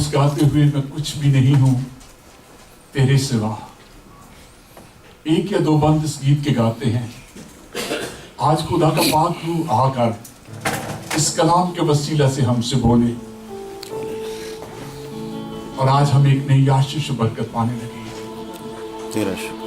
Course गाते हुए मैं कुछ भी नहीं हूं तेरे सिवा। एक या दो बंद इस गीत के गाते हैं। आज खुदा का पाक रूह आकर इस कलाम के वसीला से हमसे बोले और आज हम एक नई आशीष बरकत पाने लगे। तेरा शुक्र।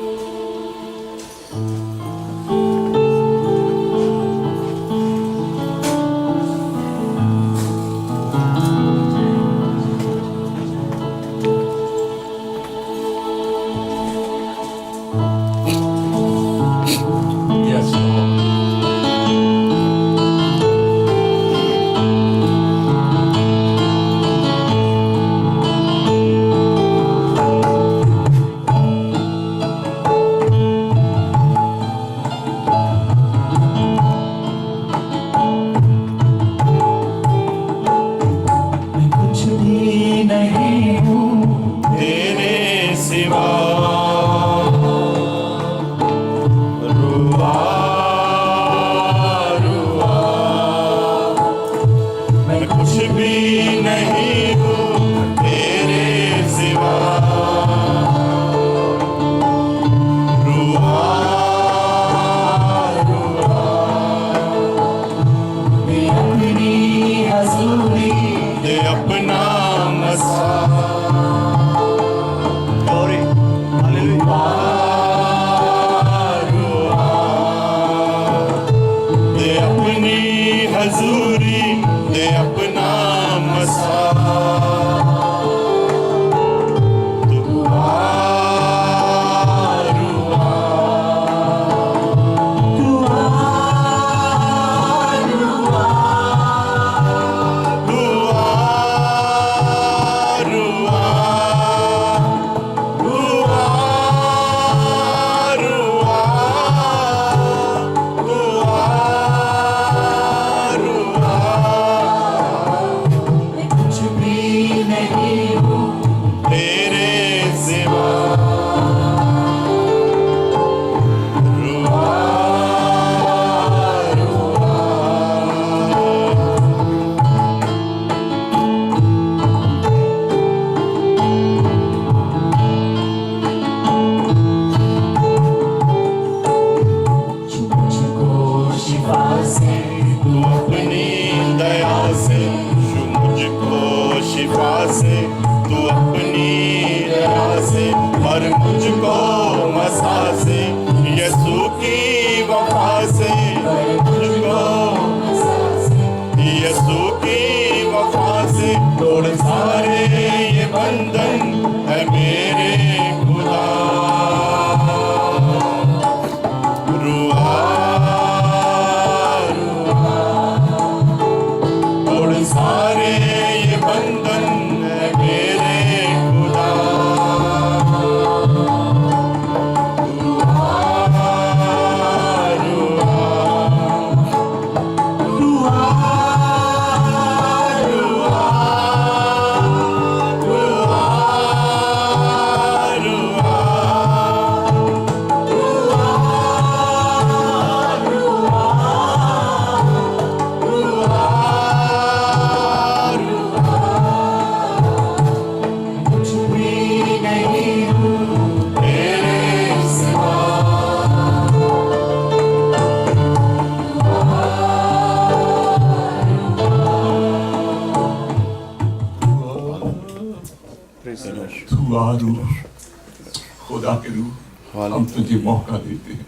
खुदा के रूह, हम तुझे मौका देते हैं।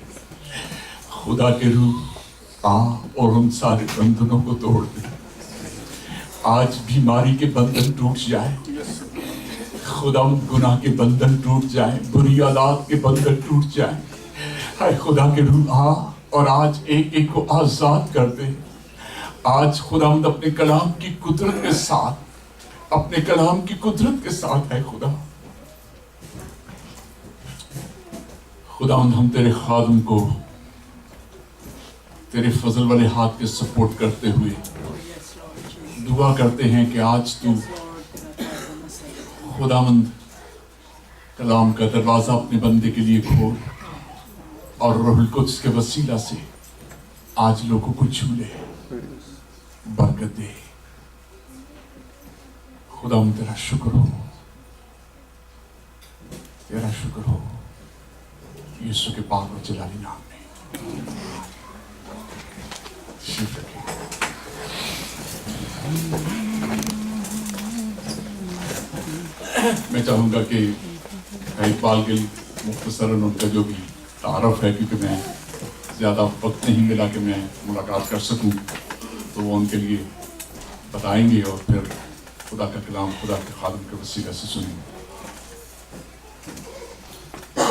खुदा के रूह आ और उन सारे बंधनों को तोड़ दे। आज बीमारी के बंधन टूट जाए, खुदा गुनाह के बंधन टूट जाए, बुरी औलाद के बंधन टूट जाए। हाय खुदा के रूह आ और आज एक एक को आजाद कर दे। आज खुदावंद अपने कलाम की कुदरत के साथ, अपने कलाम की कुदरत के साथ है खुदा। खुदावंद हम तेरे खादम को तेरे फजल वाले हाथ के सपोर्ट करते हुए दुआ करते हैं कि आज तू खुदावंद कलाम का दरवाजा अपने बंदे के लिए खोल और रूहुल कुद्स के वसीला से आज लोगों को छू ले, बरकत दे। खुदाम तेरा शुक्र हो, तेरा शुक्र हो यीशु के पाक और जलाली नाम में। मैं चाहूंगा कि इकबाल गिल मुख्तसरन उनका जो भी तारफ है, क्योंकि मैं ज़्यादा वक्त नहीं मिला कि मैं मुलाकात कर सकूं, तो वो उनके लिए बताएंगे और फिर खुदा का कलाम खुदा के खादिम के वसीला से सुनेंगे।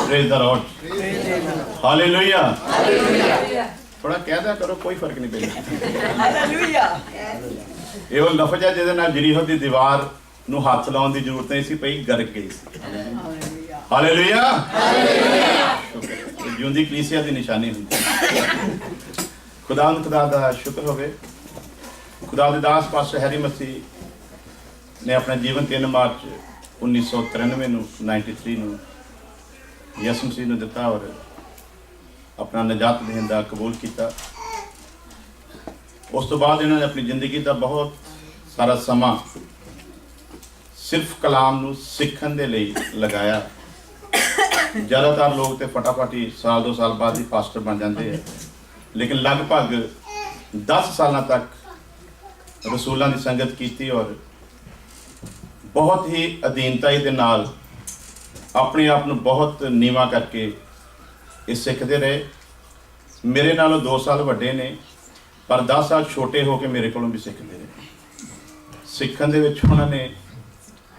Praise the Lord, hallelujah. थोड़ा कह दिया करो, कोई फर्क नहीं पैंदा। हालेलुया। ਇਹ ਉਹ ਲਫ਼ਜ਼ ਹੈ ਜਿਹਦੇ ਨਾਲ ਜਰੀਹੋ ਦੀ ਦੀਵਾਰ ਨੂੰ ਹੱਥ ਲਾਉਣ ਦੀ ਜ਼ਰੂਰਤ ਨਹੀਂ ਸੀ ਪਈ, ਗਰਕ ਗਈ ਸੀ। ਹਾਲੇਲੂਇਆ, ਇਹ ਜਿਉਂਦੀ ਕਲੀਸਿਆ ਦੀ ਨਿਸ਼ਾਨੀ ਹੁੰਦੀ। ਖੁਦਾ ਦਾ ਸ਼ੁਕਰ ਹੋਵੇ। ਖੁਦਾ ਦੇ ਦਾਸ ਪਾਸਟਰ ਹੈਰੀ ਮਸੀਹ ਨੇ ਆਪਣਾ ਜੀਵਨ 3 ਮਾਰਚ 1993 ਨੂੰ 93 ਨੂੰ ਯਿਸੂ ਮਸੀਹ ਨੂੰ ਦਿੱਤਾ ਔਰ ਆਪਣਾ ਨਜਾਤ ਦੇਣ ਦਾ ਕਬੂਲ ਕੀਤਾ। ਉਸ ਤੋਂ ਬਾਅਦ ਇਹਨਾਂ ਨੇ ਆਪਣੀ ਜ਼ਿੰਦਗੀ ਦਾ ਬਹੁਤ ਸਾਰਾ ਸਮਾਂ ਸਿਰਫ ਕਲਾਮ ਨੂੰ ਸਿੱਖਣ ਦੇ ਲਈ ਲਗਾਇਆ। ਜ਼ਿਆਦਾਤਰ ਲੋਕ ਤੇ ਫਟਾਫਟ ਹੀ ਸਾਲ 2 ਸਾਲ ਬਾਅਦ ਹੀ ਪਾਸਟਰ ਬਣ ਜਾਂਦੇ ਆ, ਲੇਕਿਨ ਲਗਭਗ 10 ਸਾਲਾਂ ਤੱਕ ਰਸੂਲਾਂ ਦੀ ਸੰਗਤ ਕੀਤੀ ਔਰ ਬਹੁਤ ਹੀ ਅਧੀਨਤਾਈ ਦੇ ਨਾਲ ਆਪਣੇ ਆਪ ਨੂੰ ਬਹੁਤ ਨੀਵਾਂ ਕਰਕੇ ਇਹ ਸਿੱਖਦੇ ਰਹੇ। ਮੇਰੇ ਨਾਲੋਂ 2 ਸਾਲ ਵੱਡੇ ਨੇ, ਪਰ 10 ਸਾਲ ਛੋਟੇ ਹੋ ਕੇ ਮੇਰੇ ਕੋਲੋਂ ਵੀ ਸਿੱਖਦੇ ਰਹੇ। ਸਿੱਖਣ ਦੇ ਵਿੱਚ ਉਹਨਾਂ ਨੇ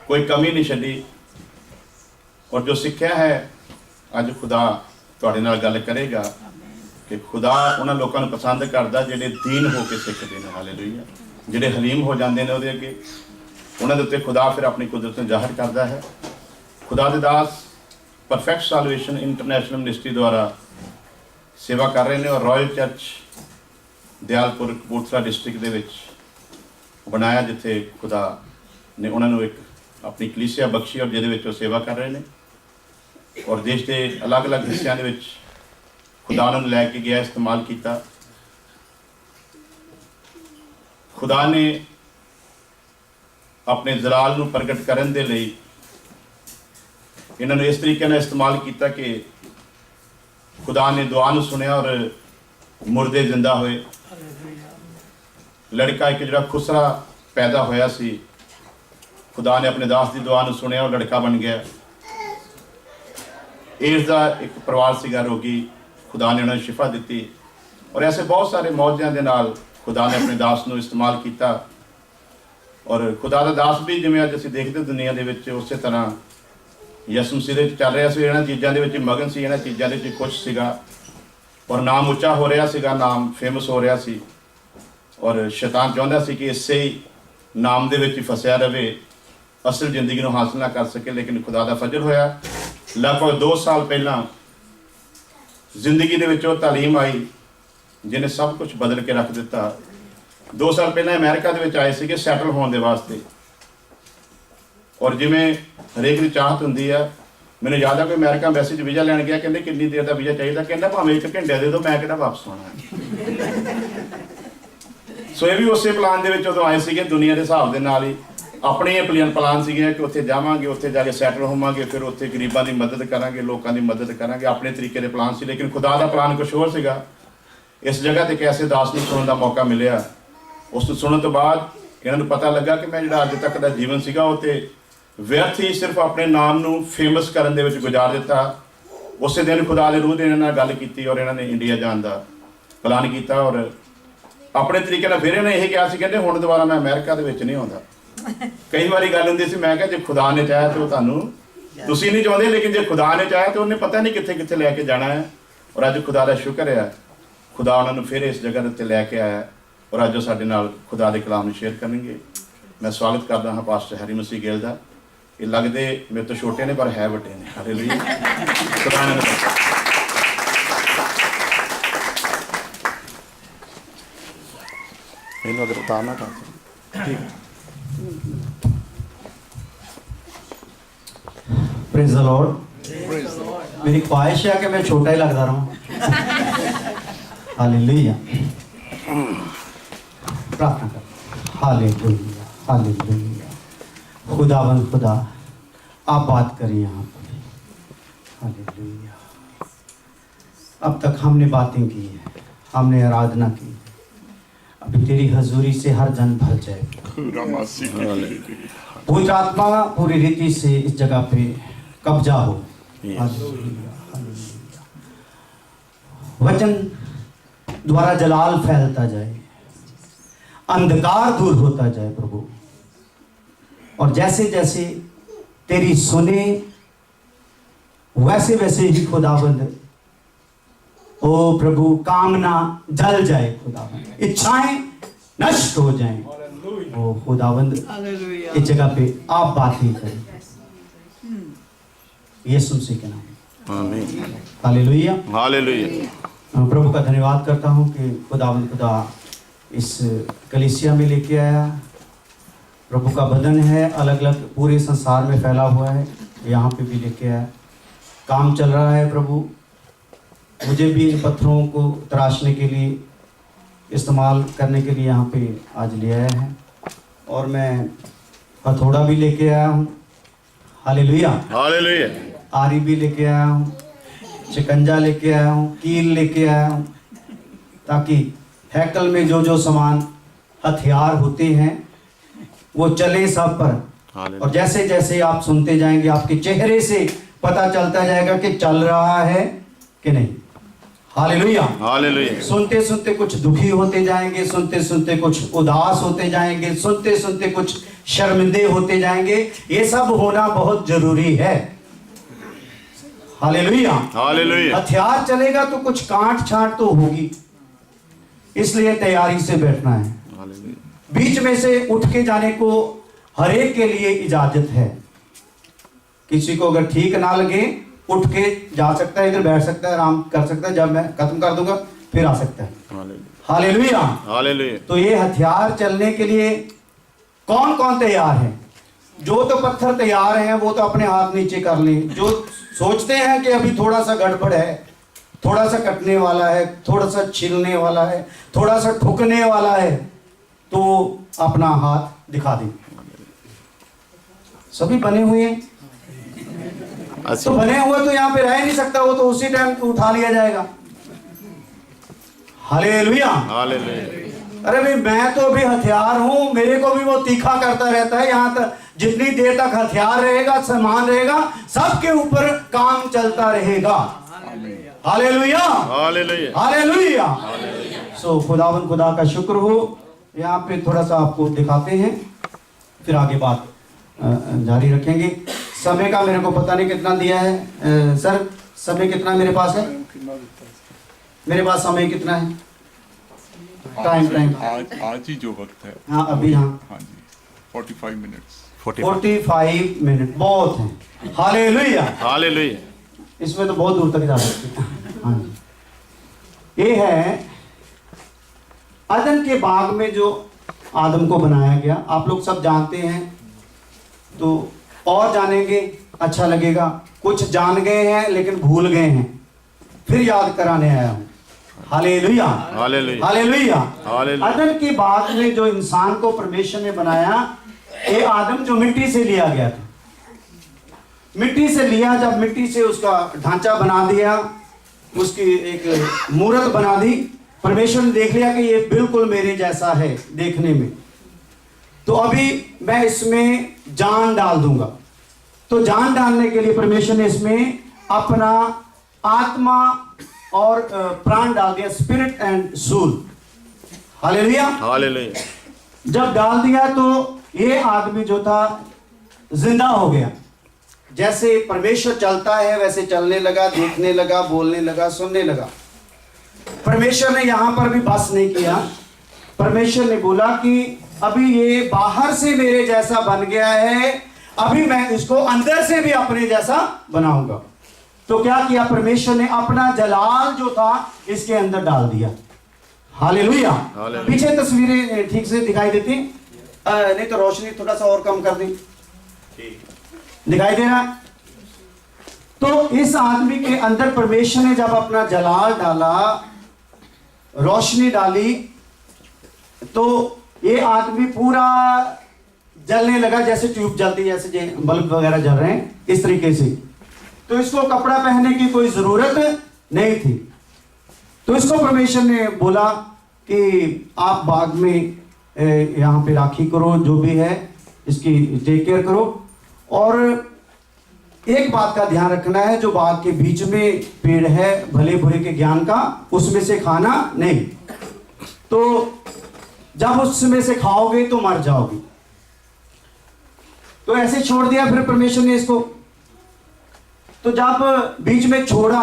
ਕੋਈ ਕਮੀ ਨਹੀਂ ਛੱਡੀ ਔਰ ਜੋ ਸਿੱਖਿਆ ਹੈ ਅੱਜ ਖੁਦਾ ਤੁਹਾਡੇ ਨਾਲ ਗੱਲ ਕਰੇਗਾ ਕਿ ਖੁਦਾ ਉਹਨਾਂ ਲੋਕਾਂ ਨੂੰ ਪਸੰਦ ਕਰਦਾ ਜਿਹੜੇ ਦੀਨ ਹੋ ਕੇ ਸਿੱਖਦੇ ਨੇ। ਹਾਲੇਲੂਇਆ। ਜਿਹੜੇ ਹਲੀਮ ਹੋ ਜਾਂਦੇ ਨੇ ਉਹਦੇ ਅੱਗੇ, ਉਹਨਾਂ ਦੇ ਉੱਤੇ ਖੁਦਾ ਫਿਰ ਆਪਣੀ ਕੁਦਰਤ ਨੂੰ ਜ਼ਾਹਿਰ ਕਰਦਾ ਹੈ। ਖੁਦਾ ਦੇ ਦਾਸ ਪਰਫੈਕਟ ਸਾਲਵੇਸ਼ਨ ਇੰਟਰਨੈਸ਼ਨਲ ਮਿਨਿਸਟਰੀ ਦੁਆਰਾ ਸੇਵਾ ਕਰ ਰਹੇ ਨੇ ਔਰ royal church Dayalpur Kapurthala district ਦੇ ਵਿੱਚ ਬਣਾਇਆ, ਜਿੱਥੇ ਖੁਦਾ ਨੇ ਉਹਨਾਂ ਨੂੰ ਇੱਕ ਆਪਣੀ ਕਲੀਸਿਆ ਬਖਸ਼ੀ ਔਰ ਜਿਹਦੇ ਵਿੱਚ ਉਹ ਸੇਵਾ ਕਰ ਰਹੇ ਨੇ। ਔਰ ਦੇਸ਼ ਦੇ ਅਲੱਗ-ਅਲੱਗ ਹਿੱਸਿਆਂ ਦੇ ਵਿੱਚ ਖੁਦਾ ਉਹਨਾਂ ਨੂੰ ਲੈ ਕੇ ਗਿਆ, ਇਸਤੇਮਾਲ ਕੀਤਾ। ਖੁਦਾ ਨੇ ਆਪਣੇ ਜਲਾਲ ਨੂੰ ਪ੍ਰਗਟ ਕਰਨ ਦੇ ਲਈ ਇਹਨਾਂ ਨੂੰ ਇਸ ਤਰੀਕੇ ਨਾਲ ਇਸਤੇਮਾਲ ਕੀਤਾ ਕਿ ਖੁਦਾ ਨੇ ਦੁਆ ਨੂੰ ਸੁਣਿਆ ਔਰ ਮੁਰਦੇ ਜ਼ਿੰਦਾ ਹੋਏ। ਲੜਕਾ ਇੱਕ ਜਿਹੜਾ ਖੁਸਰਾ ਪੈਦਾ ਹੋਇਆ ਸੀ, ਖੁਦਾ ਨੇ ਆਪਣੇ ਦਾਸ ਦੀ ਦੁਆ ਨੂੰ ਸੁਣਿਆ ਔਰ ਲੜਕਾ ਬਣ ਗਿਆ। ਏਡਜ਼ ਦਾ ਇੱਕ ਪਰਿਵਾਰ ਸੀਗਾ ਰੋਗੀ, ਖੁਦਾ ਨੇ ਉਹਨਾਂ ਨੂੰ ਸ਼ਿਫਾ ਦਿੱਤੀ। ਔਰ ਐਸੇ ਬਹੁਤ ਸਾਰੇ ਮੌਜਿਆਂ ਦੇ ਨਾਲ ਖੁਦਾ ਨੇ ਆਪਣੇ ਦਾਸ ਨੂੰ ਇਸਤੇਮਾਲ ਕੀਤਾ। ਔਰ ਖੁਦਾ ਦਾ ਦਾਸ ਵੀ ਜਿਵੇਂ ਅੱਜ ਅਸੀਂ ਦੇਖਦੇ ਦੁਨੀਆ ਦੇ ਵਿੱਚ, ਉਸੇ ਤਰ੍ਹਾਂ ਯਿਸੂ ਮਸੀਹ ਦੇ ਚੱਲ ਰਿਹਾ ਸੀ। ਇਹਨਾਂ ਚੀਜ਼ਾਂ ਦੇ ਵਿੱਚ ਮਗਨ ਸੀ, ਇਹਨਾਂ ਚੀਜ਼ਾਂ ਦੇ ਵਿੱਚ ਖੁਸ਼ ਸੀਗਾ ਔਰ ਨਾਮ ਉੱਚਾ ਹੋ ਰਿਹਾ ਸੀਗਾ, ਨਾਮ ਫੇਮਸ ਹੋ ਰਿਹਾ ਸੀ। ਔਰ ਸ਼ੈਤਾਨ ਚਾਹੁੰਦਾ ਸੀ ਕਿ ਇਸੇ ਹੀ ਨਾਮ ਦੇ ਵਿੱਚ ਹੀ ਫਸਿਆ ਰਹੇ, ਅਸਲ ਜ਼ਿੰਦਗੀ ਨੂੰ ਹਾਸਲ ਨਾ ਕਰ ਸਕੇ। ਲੇਕਿਨ ਖੁਦਾ ਦਾ ਫਜ਼ਲ ਹੋਇਆ, ਲਗਭਗ 2 ਸਾਲ ਪਹਿਲਾਂ ਜ਼ਿੰਦਗੀ ਦੇ ਵਿੱਚ ਉਹ ਤਾਲੀਮ ਆਈ ਜਿਹਨੇ ਸਭ ਕੁਝ ਬਦਲ ਕੇ ਰੱਖ ਦਿੱਤਾ। 2 ਸਾਲ ਪਹਿਲਾਂ ਅਮਰੀਕਾ ਦੇ ਵਿੱਚ ਆਏ ਸੀਗੇ ਸੈਟਲ ਹੋਣ ਦੇ ਵਾਸਤੇ। ਔਰ ਜਿਵੇਂ ਹਰੇਕ ਦੀ ਚਾਹਤ ਹੁੰਦੀ ਆ, ਮੈਨੂੰ ਯਾਦ ਆ ਕੋਈ ਅਮਰੀਕਾ ਐਮਬੈਸੀ 'ਚ ਵੀਜ਼ਾ ਲੈਣ ਗਿਆ, ਕਹਿੰਦੇ ਕਿੰਨੀ ਦੇਰ ਦਾ ਵੀਜ਼ਾ ਚਾਹੀਦਾ, ਕਹਿੰਦਾ ਭਾਵੇਂ 1 ਘੰਟੇ ਦੇ ਦਿਓ, ਮੈਂ ਕਿਹੜਾ ਵਾਪਸ ਆਉਣਾ। ਸੋ ਇਹ ਵੀ ਉਸੇ ਪਲਾਨ ਦੇ ਵਿੱਚ ਉਦੋਂ ਆਏ ਸੀਗੇ, ਦੁਨੀਆ ਦੇ ਹਿਸਾਬ ਦੇ ਨਾਲ ਹੀ ਆਪਣੇ ਪਲਾਨ ਸੀਗੇ ਕਿ ਉੱਥੇ ਜਾਵਾਂਗੇ, ਉੱਥੇ ਜਾ ਕੇ ਸੈਟਲ ਹੋਵਾਂਗੇ, ਫਿਰ ਉੱਥੇ ਗਰੀਬਾਂ ਦੀ ਮਦਦ ਕਰਾਂਗੇ, ਲੋਕਾਂ ਦੀ ਮਦਦ ਕਰਾਂਗੇ, ਆਪਣੇ ਤਰੀਕੇ ਦੇ ਪਲਾਨ ਸੀ। ਲੇਕਿਨ ਖੁਦਾ ਦਾ ਪਲਾਨ ਕੁਛ ਹੋਰ ਸੀਗਾ। ਇਸ ਜਗ੍ਹਾ ਤੇ ਕੈਸੇ ਦਾਸ ਨੂੰ ਸੁਣਨ ਦਾ ਮੌਕਾ ਮਿਲਿਆ। ਉਸ ਨੂੰ ਸੁਣਨ ਤੋਂ ਬਾਅਦ ਇਹਨਾਂ ਨੂੰ ਪਤਾ ਲੱਗਾ ਕਿ ਮੈਂ ਜਿਹੜਾ ਅੱਜ ਤੱਕ ਦਾ ਜੀਵਨ ਸੀਗਾ ਉਹ ਤੇ ਵਿਅਰਥ ਹੀ ਸਿਰਫ ਆਪਣੇ ਨਾਮ ਨੂੰ ਫੇਮਸ ਕਰਨ ਦੇ ਵਿੱਚ ਗੁਜ਼ਾਰ ਦਿੱਤਾ। ਉਸੇ ਦਿਨ ਖੁਦਾ ਦੇ ਰੂਹ ਦੇ ਇਹਨਾਂ ਨਾਲ ਗੱਲ ਕੀਤੀ ਔਰ ਇਹਨਾਂ ਨੇ ਇੰਡੀਆ ਜਾਣ ਦਾ ਪਲਾਨ ਕੀਤਾ। ਔਰ ਆਪਣੇ ਤਰੀਕੇ ਨਾਲ ਫਿਰ ਇਹਨੇ ਇਹ ਕਿਹਾ ਸੀ, ਕਹਿੰਦੇ ਹੁਣ ਦੁਬਾਰਾ ਮੈਂ ਅਮਰੀਕਾ ਦੇ ਵਿੱਚ ਨਹੀਂ ਆਉਂਦਾ। ਕਈ ਵਾਰੀ ਗੱਲ ਹੁੰਦੀ ਸੀ, ਮੈਂ ਕਿਹਾ ਜੇ ਖੁਦਾ ਨੇ ਚਾਹਿਆ ਤਾਂ ਉਹ ਤੁਹਾਨੂੰ, ਤੁਸੀਂ ਨਹੀਂ ਚਾਹੁੰਦੇ, ਲੇਕਿਨ ਜੇ ਖੁਦਾ ਨੇ ਚਾਹਿਆ ਤਾਂ ਉਹਨੇ ਪਤਾ ਨਹੀਂ ਕਿੱਥੇ ਕਿੱਥੇ ਲੈ ਕੇ ਜਾਣਾ ਹੈ। ਔਰ ਅੱਜ ਖੁਦਾ ਦਾ ਸ਼ੁਕਰ ਹੈ, ਖੁਦਾ ਉਹਨਾਂ ਨੂੰ ਫਿਰ ਇਸ ਜਗ੍ਹਾ ਦੇ ਉੱਤੇ ਲੈ ਕੇ ਆਇਆ ਔਰ ਅੱਜ ਉਹ ਸਾਡੇ ਨਾਲ ਖੁਦਾ ਦੇ ਕਲਾਮ ਨੂੰ ਸ਼ੇਅਰ ਕਰਨਗੇ। ਮੈਂ ਸਵਾਗਤ ਕਰਦਾ ਹਾਂ ਪਾਸਟਰ ਹੈਰੀ ਮਸੀਹ ਗਿੱਲ ਦਾ। ਇਹ ਲੱਗਦੇ ਮੇਰੇ ਤੋਂ ਛੋਟੇ ਨੇ ਪਰ ਹੈ ਵੱਡੇ ਨੇ। ਹਾਲੇਲੂਇਆ। ਖੁਦਾ ਨੇ ਇਹਨੂੰ ਅਗਰ ਉਤਾਰਨਾ ਤਾਂ ਠੀਕ। Praise the Lord. मेरी ख्वाहिश है कि मैं छोटा ही लगता रहूं। हालेलुया। प्रार्थना कर। Hallelujah, hallelujah. खुदावंद खुदा, आप बात करें यहाँ पर। हालेलुया। अब तक हमने बातें की है, हमने आराधना की है, अभी तेरी हजूरी से हर जन भर जाए। पवित्र आत्मा पूरी रीति से इस जगह पे कब्जा हो। Hallelujah, hallelujah. वचन द्वारा जलाल फैलता जाए, अंधकार दूर होता जाए प्रभु, और जैसे जैसे तेरी सुने वैसे वैसे ही खुदाबंद ओ प्रभु कामना जल जाए, खुदाबंद इच्छाएं नष्ट हो जाएं। ओ खुदाबंद इस जगह पे आप बात ही करें, यीशु मसीह के नाम। आमीन। Hallelujah, hallelujah. प्रभु का धन्यवाद करता हूँ कि खुदावंद खुदा इस कलीसिया में लेके आया। प्रभु का बदन है, अलग अलग पूरे संसार में फैला हुआ है, यहाँ पे भी लेके आया। काम चल रहा है प्रभु, मुझे भी इन पत्थरों को तराशने के लिए, इस्तेमाल करने के लिए यहाँ पे आज ले आया है। और मैं हथौड़ा भी लेके आया हूँ। Hallelujah, hallelujah. आरी भी लेके आया हूँ, शिकंजा लेके आया हूँ, कील लेके आया हूँ, ताकि हैकल में जो जो सामान हथियार होते हैं वो चले सब पर। और जैसे जैसे आप सुनते जाएंगे आपके चेहरे से पता चलता जाएगा कि चल रहा है कि नहीं। Hallelujah, hallelujah. सुनते सुनते कुछ दुखी होते जाएंगे, सुनते सुनते कुछ उदास होते जाएंगे, सुनते सुनते कुछ शर्मिंदे होते जाएंगे। ये सब होना बहुत जरूरी है। Hallelujah, hallelujah. हथियार चलेगा तो कुछ काट छांट तो होगी, इसलिए तैयारी से बैठना है। बीच में से उठ के जाने को हर एक के लिए इजाजत है। किसी को अगर ठीक ना लगे उठ के जा सकता है, इधर बैठ सकता है, आराम कर सकता है, जब मैं खत्म कर दूंगा फिर आ सकता है। Hallelujah, hallelujah. तो ये हथियार चलने के लिए कौन कौन तैयार है? जो तो पत्थर तैयार हैं वो तो अपने हाथ नीचे कर लें। जो सोचते हैं कि अभी थोड़ा सा गड़बड़ है, थोड़ा सा कटने वाला है, थोड़ा सा छिलने वाला है, थोड़ा सा ठुकने वाला है, तो अपना हाथ दिखा दें। सभी बने हुए हैं, तो बने हुए तो यहाँ पे रह नहीं सकता, वो तो उसी टाइम उठा लिया जाएगा। Hallelujah, hallelujah. अरे भाई मैं तो भी हथियार हूं, मेरे को भी वो तीखा करता रहता है। यहाँ तक जितनी देर तक हथियार रहेगा, सामान रहेगा, सबके ऊपर काम चलता रहेगा। Hallelujah, hallelujah, hallelujah. सो खुदावन खुदा का शुक्र हो। यहाँ पे थोड़ा सा आपको दिखाते हैं, फिर आगे बात जारी रखेंगे। समय का मेरे को पता नहीं कितना दिया है सर, समय कितना मेरे पास है? मेरे पास समय कितना है? टाइम आज ही जो वक्त है। हाँ अभी, हाँ जी 45 मिनट्स। 45 मिनट बहुत है। Hallelujah, hallelujah. इसमें तो बहुत दूर तक जा सकते हैं। हाँ जी, ये है अदन के बाग में जो आदम को बनाया गया। आप लोग सब जानते हैं, तो और जानेंगे अच्छा लगेगा। कुछ जान गए हैं लेकिन भूल गए हैं, फिर याद कराने आया हूं। Hallelujah, hallelujah, hallelujah, hallelujah. अदन के बाग में जो इंसान को परमेश्वर ने बनाया, ये आदम जो मिट्टी से लिया गया था, मिट्टी से लिया, जब मिट्टी से उसका ढांचा बना दिया, उसकी एक मूर्त बना दी, परमेश्वर ने देख लिया कि ये बिल्कुल मेरे जैसा है देखने में, तो अभी मैं इसमें जान डाल दूंगा। तो जान डालने के लिए परमेश्वर ने इसमें अपना आत्मा और प्राण डाल दिया, spirit and soul. Hallelujah, hallelujah. जब डाल दिया तो ये आदमी जो था जिंदा हो गया। जैसे परमेश्वर चलता है वैसे चलने लगा, देखने लगा, बोलने लगा, सुनने लगा। परमेश्वर ने यहां पर भी बस नहीं किया। परमेश्वर ने बोला कि अभी ये बाहर से मेरे जैसा बन गया है, अभी मैं इसको अंदर से भी अपने जैसा बनाऊंगा। तो क्या किया परमेश्वर ने? अपना जलाल जो था इसके अंदर डाल दिया। हालेलुया। पीछे तस्वीरें ठीक से दिखाई देती? नहीं तो रोशनी थोड़ा सा और कम कर दी, दिखाई दे रहा? तो इस आदमी के अंदर परमेश्वर ने जब अपना जलाल डाला, रोशनी डाली, तो ये आदमी पूरा जलने लगा, जैसे ट्यूब जलती है, जैसे बल्ब वगैरह जल रहे हैं इस तरीके से। तो इसको कपड़ा पहनने की कोई जरूरत नहीं थी। तो इसको परमेश्वर ने बोला कि आप बाग में यहाँ पे राखी करो, जो भी है इसकी टेक केयर करो, और एक बात का ध्यान रखना है, जो बाग के बीच में पेड़ है भले बुरे के ज्ञान का, उसमें से खाना नहीं, तो जब उसमें से खाओगे तो मर जाओगे। तो ऐसे छोड़ दिया फिर परमेश्वर ने इसको। तो जब बीच में छोड़ा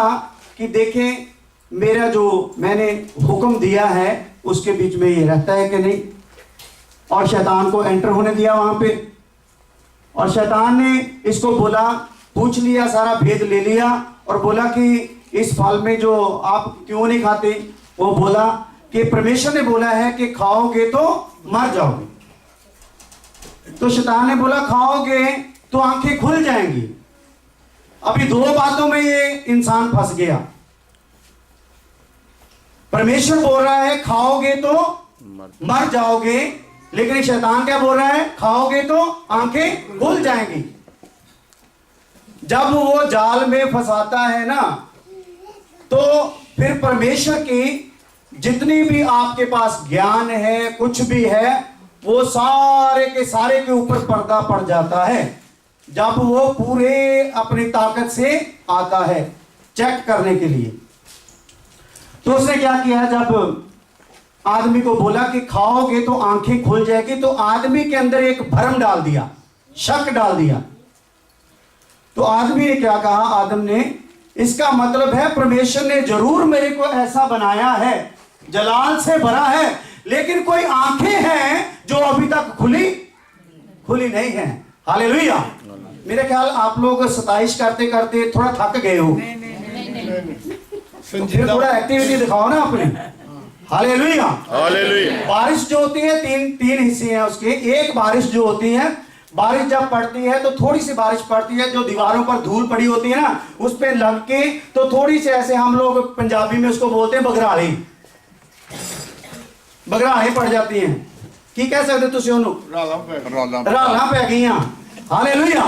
कि देखें मेरा जो मैंने हुक्म दिया है उसके बीच में ये रहता है कि नहीं, और शैतान को एंटर होने दिया वहां पे, और शैतान ने इसको बोला, पूछ लिया, सारा भेद ले लिया, और बोला कि इस फल में जो आप क्यों नहीं खाते, वो बोला कि परमेश्वर ने बोला है कि खाओगे तो मर जाओगे। तो शैतान ने बोला खाओगे तो आंखें खुल जाएंगी। अभी दो बातों में ये इंसान फंस गया। परमेश्वर बोल रहा है खाओगे तो मर जाओगे, लेकिन शैतान क्या बोल रहा है, खाओगे तो आंखें खुल जाएंगी। जब वो जाल में फंसाता है ना, तो फिर परमेश्वर की जितनी भी आपके पास ज्ञान है, कुछ भी है, वो सारे के ऊपर पर्दा पड़ जाता है जब वो पूरे अपनी ताकत से आता है चेक करने के लिए। तो उसने क्या किया, जब आदमी को बोला कि खाओगे तो आंखें खुल जाएगी, तो आदमी के अंदर एक भ्रम डाल दिया, शक डाल दिया। तो आदमी ने क्या कहा, आदम ने, इसका मतलब है परमेश्वर ने जरूर मेरे को ऐसा बनाया है, जलाल से भरा है, लेकिन कोई आंखें हैं जो अभी तक खुली नहीं है। हालेलुया। मेरे ख्याल आप लोग 27 करते करते थोड़ा थक गए हो, तो फिर थोड़ा एक्टिविटी दिखाओ ना अपनी। हालेलुया। हालेलुया। बारिश जो होती है तीन हिस्से हैं उसके। एक बारिश जो होती है, बारिश जब पड़ती है तो थोड़ी सी बारिश पड़ती है, जो दीवारों पर धूल पड़ी होती है ना, उस पे लग के तो थोड़ी सी, ऐसे हम लोग पंजाबी में उसको बोलते हैं बघराड़ी पड़ जाती हैं, की कह सकते तुसी ओनू, राला पै गईयां। हालेलुया।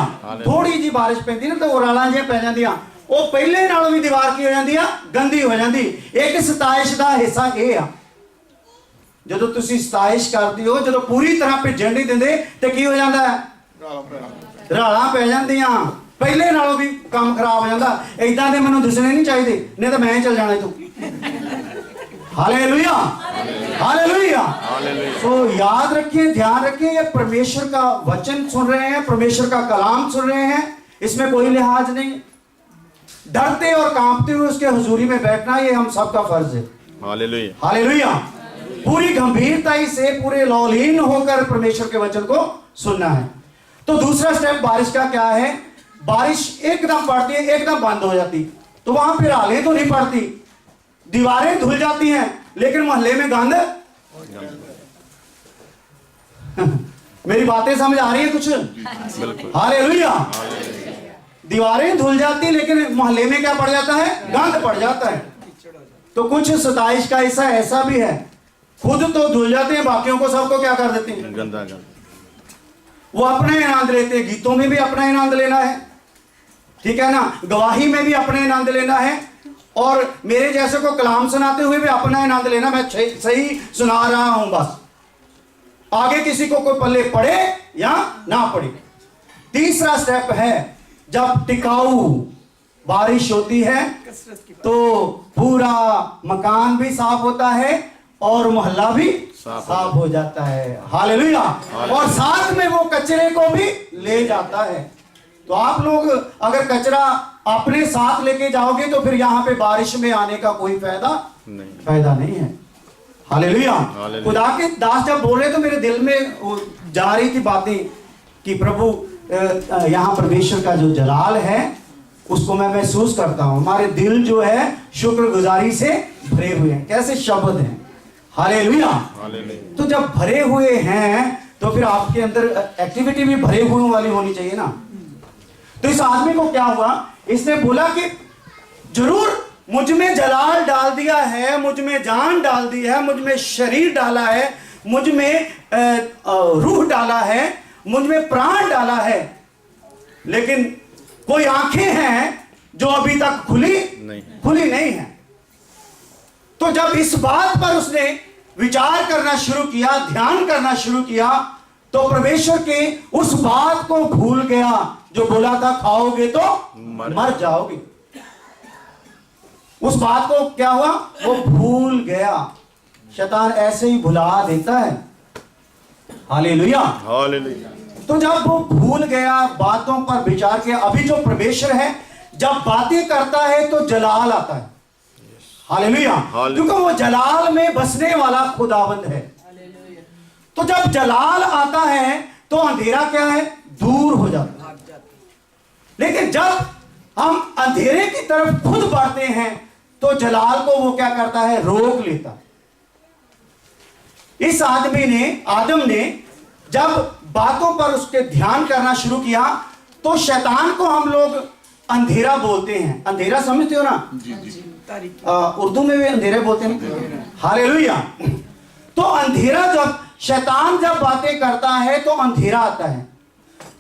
थोड़ी जी बारिश पैंदी ना तो वो राला जिहियां पै जांदियां, वो पहले नालों भी दीवार की हो जाती है, गंदी हो जाती। एक सताइश का हिस्सा यह आ, ਜਦੋਂ ਤੁਸੀਂ ਸਤਾਇਸ਼ ਕਰਦੇ ਹੋ, ਜਦੋਂ ਪੂਰੀ ਤਰ੍ਹਾਂ ਭਿੱਜਣ ਨਹੀਂ ਦਿੰਦੇ ਤੇ ਕੀ ਹੋ ਜਾਂਦਾ ਹੈ, ਰਾਲਾਂ ਪੈ ਜਾਂਦੀਆਂ, ਪਹਿਲੇ ਨਾਲੋਂ ਵੀ ਕੰਮ ਖਰਾਬ ਹੋ ਜਾਂਦਾ। ਇਦਾਂ ਦੇ ਮੈਨੂੰ ਦਿਸਣੇ ਨਹੀਂ ਚਾਹੀਦੇ, ਨਹੀਂ ਤਾਂ ਮੈਂ ਹੀ ਚੱਲ ਜਾਣਾ ਇਥੋਂ। हालेलुया। हालेलुया। तो याद रखिए, ध्यान रखिए, ये परमेश्वर का वचन सुन रहे हैं, परमेश्वर का कलाम सुन रहे हैं, इसमें कोई लिहाज नहीं। डरते और कांपते हुए उसके हुजूरी में बैठना ये हम सबका फर्ज है। हालेलुया। हालेलुया। पूरी गंभीरता से, पूरे लौलीन होकर परमेश्वर के वचन को सुनना है। तो दूसरा स्टेप बारिश का क्या है, बारिश एकदम पड़ती है, एकदम बंद हो जाती, तो वहां फिर रालें तो नहीं पड़ती, दीवारें धुल जाती हैं, लेकिन मोहल्ले में गंद। मेरी बातें समझ आ रही है कुछ? हालेलुया। दीवारें धुल जाती, लेकिन मोहल्ले में क्या पड़ जाता है, गंद पड़ जाता है। तो कुछ 27 का हिस्सा ऐसा भी है, खुद तो धुल जाते हैं, बाकियों को सबको क्या कर देते हैं, गंदा। वो अपना ही आनंद लेते हैं। गीतों में भी अपना ही आनंद लेना है, ठीक है ना, गवाही में भी अपना ही आनंद लेना है, और मेरे जैसे को कलाम सुनाते हुए भी अपना आनंद लेना, मैं सही सुना रहा हूं बस, आगे किसी को कोई पल्ले पड़े या ना पड़े। तीसरा स्टेप है, जब टिकाऊ बारिश होती है तो पूरा मकान भी साफ होता है और मोहल्ला भी साफ हो जाता है। हालेलुया। और साथ में वो कचरे को भी ले जाता है। तो आप लोग अगर कचरा अपने साथ लेके जाओगे तो फिर यहाँ पे बारिश में आने का कोई फायदा नहीं है। हालेलुया। खुदा के दास जब बोल रहे तो मेरे दिल में जा रही थी बातें कि प्रभु यहाँ परमेश्वर का जो जलाल है उसको मैं महसूस करता हूँ। हमारे दिल जो है शुक्रगुजारी से भरे हुए हैं। कैसे शब्द हैं। हालेलुया। तो जब भरे हुए हैं तो फिर आपके अंदर एक्टिविटी भी भरे हुए वाली होनी चाहिए ना। तो इस आदमी को क्या हुआ, इसने बोला कि जरूर मुझ में जलाल डाल दिया है, मुझ में जान डाल दी है, मुझ में शरीर डाला है, मुझ में रूह डाला है, मुझ में प्राण डाला है, लेकिन कोई आंखें हैं जो अभी तक खुली नहीं है। तो जब इस बात पर उसने विचार करना शुरू किया, ध्यान करना शुरू किया, तो परमेश्वर के उस बात को भूल गया जो बोला था खाओगे तो मर जाओगे। उस बात को क्या हुआ, वो भूल गया। शैतान ऐसे ही भुला देता है। Hallelujah hallelujah. तो जब वो भूल गया, बातों पर विचार किया, अभी जो परमेश्वर है जब बातें करता है तो जलाल आता है। हालेलुया। क्योंकि वो जलाल में बसने वाला खुदावंद है। तो जब जलाल आता है तो अंधेरा क्या है, दूर हो जाता है। लेकिन जब हम अंधेरे की तरफ खुद बढ़ते हैं तो जलाल को वो क्या करता है, रोक लेता है। इस आदम ने जब बातों पर उसके ध्यान करना शुरू किया तो शैतान को हम लोग अंधेरा बोलते हैं। अंधेरा समझते हो ना? उर्दू में भी अंधेरे बोलते हैं। हालेलुया। तो अंधेरा, जब शैतान जब बातें करता है तो अंधेरा आता है,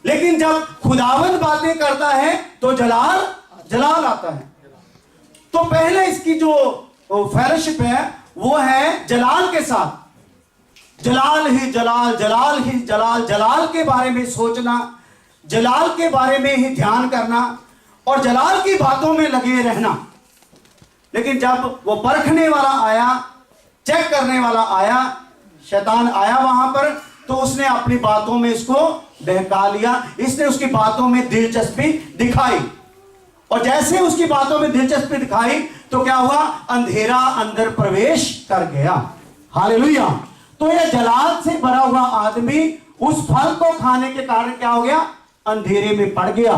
लेकिन जब खुदावंद बातें करता है तो जलाल आता है। तो पहले इसकी जो फेलोशिप है वो है जलाल के साथ। जलाल ही जलाल, जलाल ही जलाल, जलाल के बारे में सोचना, जलाल के बारे में ही ध्यान करना और जलाल की बातों में लगे रहना। लेकिन जब वो परखने वाला आया, चेक करने वाला आया, शैतान आया वहां पर, तो उसने अपनी बातों में इसको बहका लिया। इसने उसकी बातों में दिलचस्पी दिखाई, और जैसे उसकी बातों में दिलचस्पी दिखाई तो क्या हुआ, अंधेरा अंदर प्रवेश कर गया। हालेलुया। तो यह जलाल से भरा हुआ आदमी उस फल को खाने के कारण क्या हो गया, अंधेरे में पड़ गया।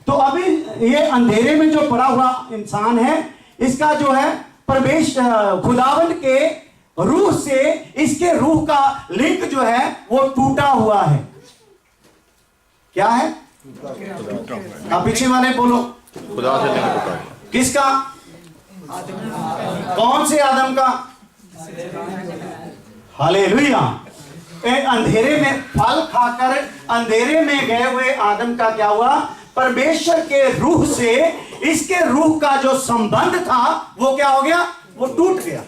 तो अभी ये अंधेरे में जो पड़ा हुआ इंसान है, इसका जो है खुदावंद के रूह से इसके रूह का लिंक जो है वो टूटा हुआ है। क्या है? आप पीछे वाले बोलो, खुदा से लिंक टूटा है। किसका? कौन से आदम का? हालेलुया। अंधेरे में फल खाकर अंधेरे में गए हुए आदम का क्या हुआ, परमेश्वर के रूह से इसके रूह का जो संबंध था वो क्या हो गया, वो टूट गया।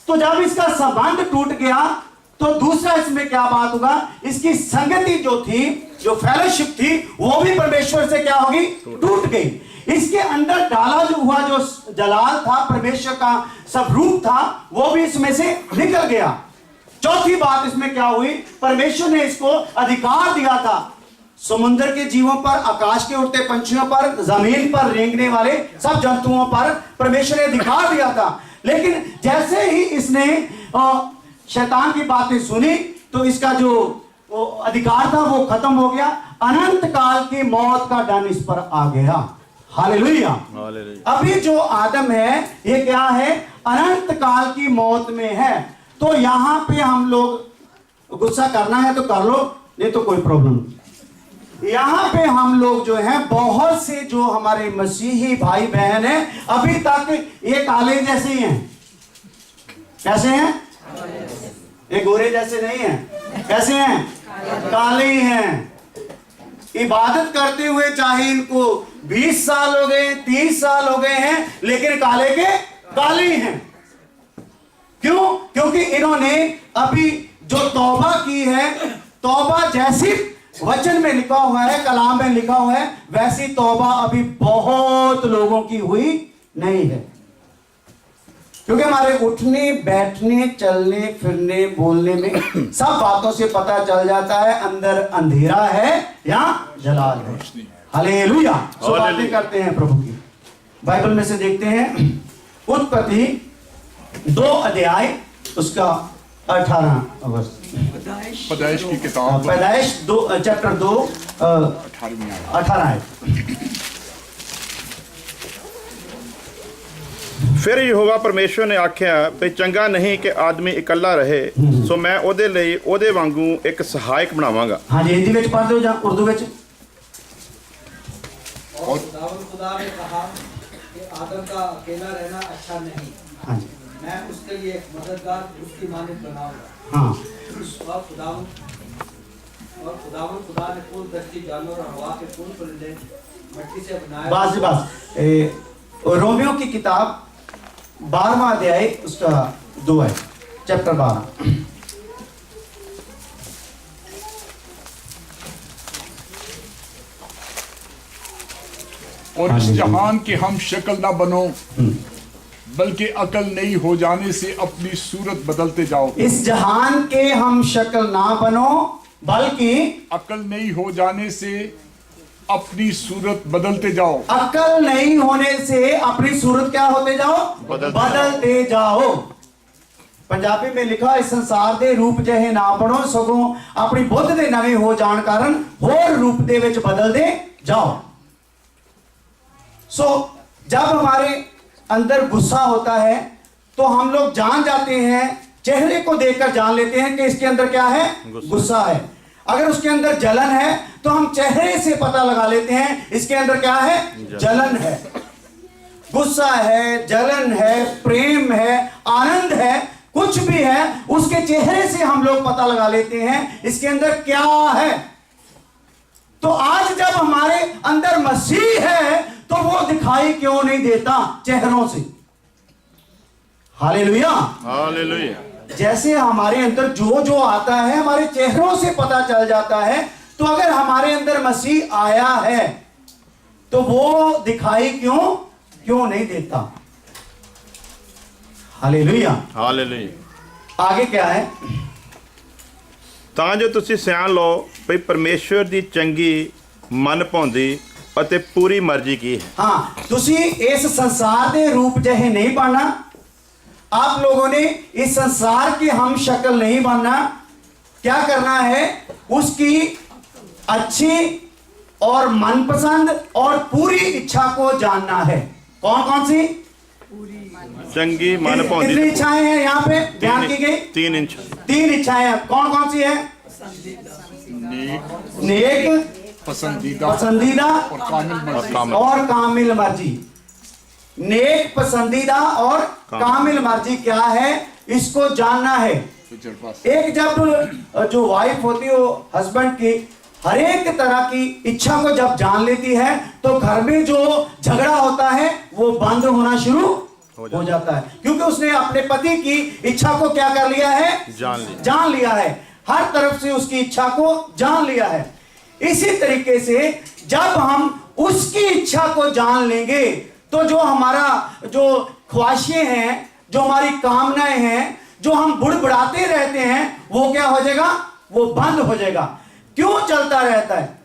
तो जब इसका संबंध टूट गया तो दूसरा इसमें क्या बात होगा, इसकी संगति जो थी, जो फेलोशिप थी, वो भी परमेश्वर से क्या होगी, टूट गई। इसके अंदर डाला जो हुआ जो जलाल था, परमेश्वर का स्वरूप था, वो भी इसमें से निकल गया। चौथी बात इसमें क्या हुई, परमेश्वर ने इसको अधिकार दिया था समुद्र के जीवों पर, आकाश के उड़ते पंछियों पर, जमीन पर रेंगने वाले सब जंतुओं पर परमेश्वर ने अधिकार दिया था। लेकिन जैसे ही इसने शैतान की बातें सुनी तो इसका जो अधिकार था वो खत्म हो गया। अनंत काल की मौत का दंड इस पर आ गया। हालेलुया। अभी जो आदम है ये क्या है, अनंत काल की मौत में है। तो यहां पे हम लोग गुस्सा करना है तो कर लो, नहीं तो कोई प्रॉब्लम नहीं। यहां पे हम लोग जो है, बहुत से जो हमारे मसीही भाई बहन हैं, अभी तक ये काले जैसे ही हैं। कैसे हैं? ये गोरे जैसे नहीं हैं। कैसे हैं? काले ही हैं। इबादत करते हुए चाहे इनको 20 साल हो गए, 30 साल हो गए हैं, लेकिन काले के काले ही हैं। क्यों? क्योंकि इन्होंने अभी जो तौबा की है, तौबा जैसी वचन में लिखा हुआ है, कलाम में लिखा हुआ है, वैसी तौबा अभी बहुत लोगों की हुई नहीं है। क्योंकि हमारे उठने, बैठने, चलने, फिरने, बोलने में सब बातों से पता चल जाता है अंदर अंधेरा है या जलाल है। हालेलुया। सो बातें करते हैं प्रभु की। बाइबल में से देखते हैं उत्पत्ति 2 अध्याय उसका 18 वर्ष। पैदाइश की किताब, पैदाइश 2 चैप्टर 2 18 है। फिर यहोवा परमेश्वर ने आख्या भी चंगा नहीं कि आदमी इकल्ला रहे, सो मैं ਉਹਦੇ ਲਈ ਉਹਦੇ ਵਾਂਗੂ ਇੱਕ ਸਹਾਇਕ ਬਣਾਵਾਂਗਾ। हाँ जी, हिंदी में पढ़ दो या उर्दू में? और खुदा ने कहा कि आदम का अकेला रहना अच्छा नहीं, हाँ जी, मैं उसके लिए एक मददगार उसकी मानित बनाऊंगा। हाँ। खुदा और खुदा ने फूल दृष्टि जानवर और हवा के फूल परिंदे मिट्टी से बनाए। बस रोमियो की किताब 12वां अध्याय उसका 2 है, चैप्टर 12। और इस जहान के हम शक्ल ना बनो, बल्कि अकल नई हो जाने से अपनी सूरत बदलते जाओ। इस जहान के हम शक्ल ना बनो, बल्कि अकल नई हो जाने से अपनी सूरत बदलते जाओ। अकल नहीं होने से अपनी सूरत क्या होते जाओ? बदलते जाओ। पंजाबी में लिखा, इस संसार दे रूप जहे ना बनो, सगों अपनी बुद्ध दे नवे हो जान कारण होर रूप दे विच बदलते जाओ। जब हमारे अंदर गुस्सा होता है तो हम लोग जान जाते हैं, चेहरे को देखकर जान लेते हैं कि इसके अंदर क्या है? गुस्सा है। अगर उसके अंदर जलन है तो हम चेहरे से पता लगा लेते हैं इसके अंदर क्या है? जलन है। गुस्सा है, जलन है, प्रेम है, आनंद है, कुछ भी है, उसके चेहरे से हम लोग पता लगा लेते हैं इसके अंदर क्या है। तो आज जब हमारे अंदर मसीह है तो वो दिखाई क्यों नहीं देता? चेहरों से। Hallelujah, hallelujah. जैसे हमारे अंदर जो जो आता है हमारे चेहरों से पता चल जाता है, तो अगर हमारे अंदर मसीह आया है तो वो दिखाई क्यों नहीं देता? Hallelujah, hallelujah. आगे क्या है? ਤਾਂ ਜੋ ਤੁਸੀਂ ਸਿਆਣ ਲਓ ਭਈ ਪਰਮੇਸ਼ਵਰ ਦੀ ਚੰਗੀ ਮਨ ਭਾਉਂਦੀ ਅਤੇ ਪੂਰੀ ਮਰਜ਼ੀ ਕੀ ਹੈ। हाँ, तुसी इस संसार के रूप जहे नहीं बनना। आप लोगों ने इस संसार की हम शक्ल नहीं बनना। क्या करना है? उसकी अच्छी और मनपसंद और पूरी इच्छा को जानना है। कौन कौन सी? ਚੰਗੀ ਮਨ कितनी ਭਾਉਂਦੀ इच्छाएं हैं यहाँ पे बयान की गई? 3 इंच 3 इच्छाएं हैं। कौन कौन सी है? नेक, पसंदीदा पसंदीदा और कामिल मर्जी। और कामिल मर्जी। नेक, पसंदीदा और कामिल मर्जी क्या है, इसको जानना है। एक जब जो वाइफ होती है वो हस्बैंड की हर एक तरह की इच्छा को जब जान लेती है तो घर में जो झगड़ा होता है वो बंद होना शुरू हो जाता है, क्योंकि उसने अपने पति की इच्छा को क्या कर लिया है? जान लिया है। हर तरफ से उसकी इच्छा को जान लिया है। इसी तरीके से जब हम उसकी इच्छा को जान लेंगे तो जो हमारा जो ख्वाहिशें हैं, जो हमारी कामनाएं हैं, जो हम बुड़बुड़ाते रहते हैं, वो क्या हो जाएगा? वो बंद हो जाएगा। क्यों चलता रहता है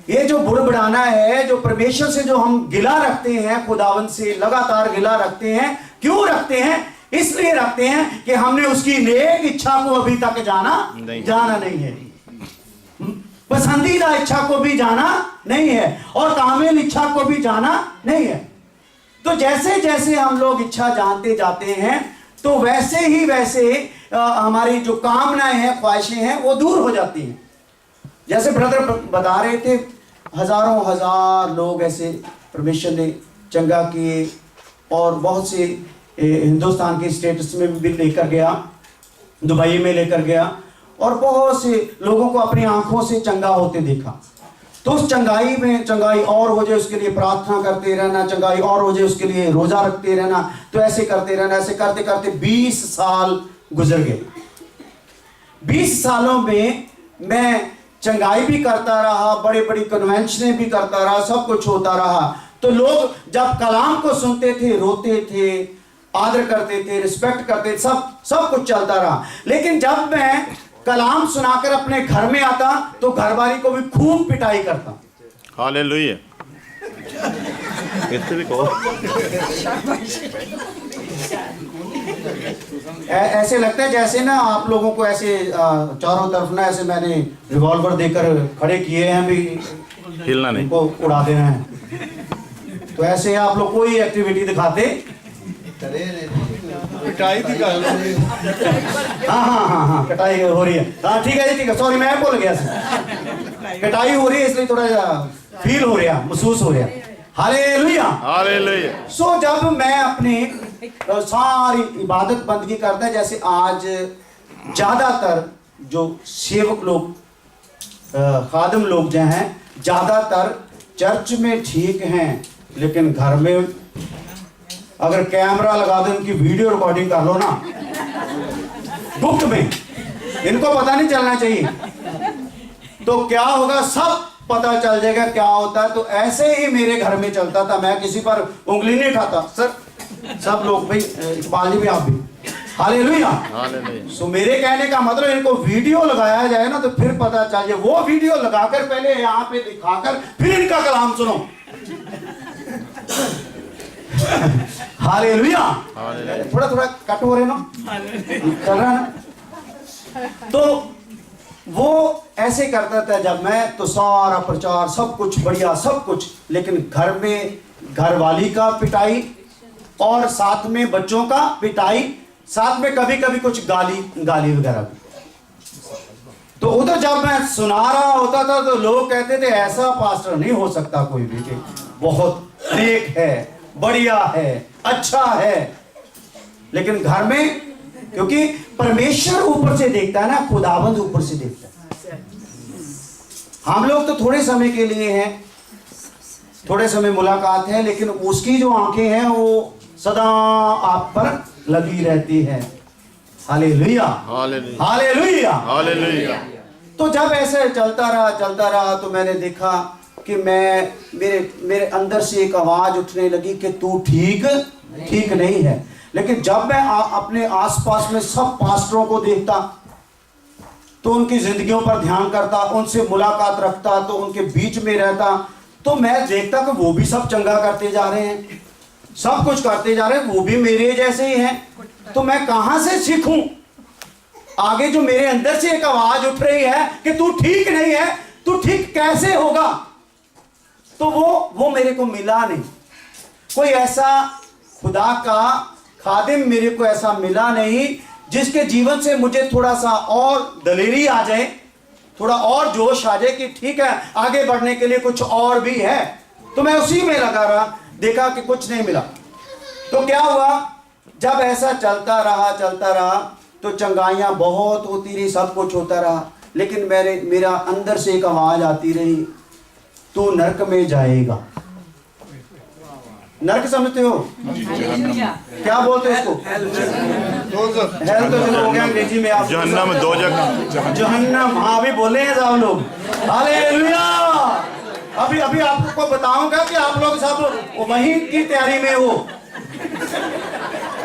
ये जो बुड़बुड़ाना है? जो परमेश्वर से जो हम गिला रखते हैं, खुदावंद से लगातार गिला रखते हैं। क्यों रखते हैं? इसलिए रखते हैं कि हमने उसकी नेक इच्छा को अभी तक जाना नहीं है, पसंदीदा इच्छा को भी जाना नहीं है, और कामिल इच्छा को भी जाना नहीं है। तो जैसे जैसे हम लोग इच्छा जानते जाते हैं तो वैसे ही वैसे हमारी जो कामनाएं हैं, ख्वाहिशें हैं, वो दूर हो जाती हैं। जैसे ब्रदर बता रहे थे, हजारों हजार लोग ऐसे परमेश्वर ने चंगा किए, और बहुत से हिंदुस्तान के स्टेट्स में भी लेकर गया, दुबई में लेकर गया, और बहुत से लोगों को अपनी आंखों से चंगा होते देखा। तो उस चंगाई में चंगाई और हो जाए उसके लिए प्रार्थना करते रहना, चंगाई और हो जाए उसके लिए रोजा रखते रहना, तो ऐसे करते रहना। ऐसे करते करते 20 साल गुजर गए। 20 सालों में मैं चंगाई भी करता रहा, बड़े बड़ी कन्वेंशनें भी करता रहा, सब कुछ होता रहा। तो लोग जब कलाम को सुनते थे, रोते थे, आदर करते थे, रिस्पेक्ट करते थे, सब कुछ चलता रहा। लेकिन जब मैं कलाम सुनाकर अपने घर में आता तो घरवाली को भी खूब पिटाई करता। हालेलुया। इससे भी कहो। ऐसे लगता है जैसे ना आप लोगों को ऐसे चारों तरफ ना ऐसे मैंने रिवॉल्वर देकर खड़े किए हैं, भी हिलना नहीं, को उड़ा देना है। तो ऐसे आप लोग कोई एक्टिविटी दिखाते, पिटाई की गल हाँ कटाई हो रही है। हाँ ठीक है जी, ठीक है, सॉरी मैं भूल गया। कटाई हो रही है इसलिए थोड़ा फील हो रहा, महसूस हो रहा। Hallelujah, hallelujah. सो जब मैं अपनी सारी इबादत बंदगी करता, जैसे आज ज्यादातर जो सेवक लोग खादिम लोग जो हैं ज़्यादातर चर्च में ठीक हैं, लेकिन घर में अगर कैमरा लगा दो, इनकी वीडियो रिकॉर्डिंग कर लो ना गुप्त में, इनको पता नहीं चलना चाहिए, तो क्या होगा, सब पता चल जाएगा क्या होता है। तो ऐसे ही मेरे घर में चलता था, मैं किसी पर उंगली नहीं उठाता सर, सब लोग भाई, इकबाल जी भी, आप भी, हालेलुया। सो मेरे कहने का मतलब इनको वीडियो लगाया जाए ना, तो फिर पता चल जाए, वो वीडियो लगाकर पहले यहाँ पे दिखाकर फिर इनका कलाम सुनो। हालेलुया। थोड़ा थोड़ा कट हो रहे ना, चल रहा है ना। तो वो ऐसे करता था जब मैं, तो सारा प्रचार सब कुछ बढ़िया सब कुछ, लेकिन घर में घरवाली का पिटाई और साथ में बच्चों का पिटाई, साथ में कभी कभी कुछ गाली वगैरह भी। तो उधर जब मैं सुना रहा होता था तो लोग कहते थे ऐसा पास्टर नहीं हो सकता कोई भी, कि बहुत नेक है, बढ़िया है, अच्छा है। लेकिन घर में, क्योंकि परमेश्वर ऊपर से देखता है ना, खुदाबंद ऊपर से देखता है। हम लोग तो थोड़े समय के लिए हैं, थोड़े समय मुलाकात है, लेकिन उसकी जो आंखें हैं वो सदा आप पर लगी रहती है। Hallelujah, hallelujah, hallelujah. तो जब ऐसे चलता रहा तो मैंने देखा कि मेरे अंदर से एक आवाज उठने लगी कि तू ठीक नहीं है। लेकिन जब मैं अपने आसपास में सब पास्टरों को देखता, तो उनकी जिंदगियों पर ध्यान करता, उनसे मुलाकात रखता, तो उनके बीच में रहता, तो मैं देखता कि वो भी सब चंगा करते जा रहे हैं, सब कुछ करते जा रहे हैं, वो भी मेरे जैसे ही हैं। तो मैं कहां से सीखूं आगे? जो मेरे अंदर से एक आवाज उठ रही है कि तू ठीक नहीं है, तू ठीक कैसे होगा? तो वो मेरे को मिला नहीं। कोई ऐसा खुदा का खादिम मेरे को ऐसा मिला नहीं जिसके जीवन से मुझे थोड़ा सा और दलेरी आ जाए, थोड़ा और जोश आ जाए कि ठीक है आगे बढ़ने के लिए कुछ और भी है। तो मैं उसी में लगा रहा, देखा कि कुछ नहीं मिला। तो क्या हुआ, जब ऐसा चलता रहा तो चंगाइयां बहुत होती रही, सब कुछ होता रहा, लेकिन मेरा अंदर से एक आवाज आती रही, तू नरक में जाएगा। नरक समझते हो? क्या बोलते हैं इसको? हेल तो चलो हो गया अंग्रेजी में, आप जहन्नम, दोजख, जहन्नम, हाँ भी बोले हैं सब लोग। हालेलुया। अभी आपको बताऊंगा कि आप लोग सब वहीं की तैयारी में हो।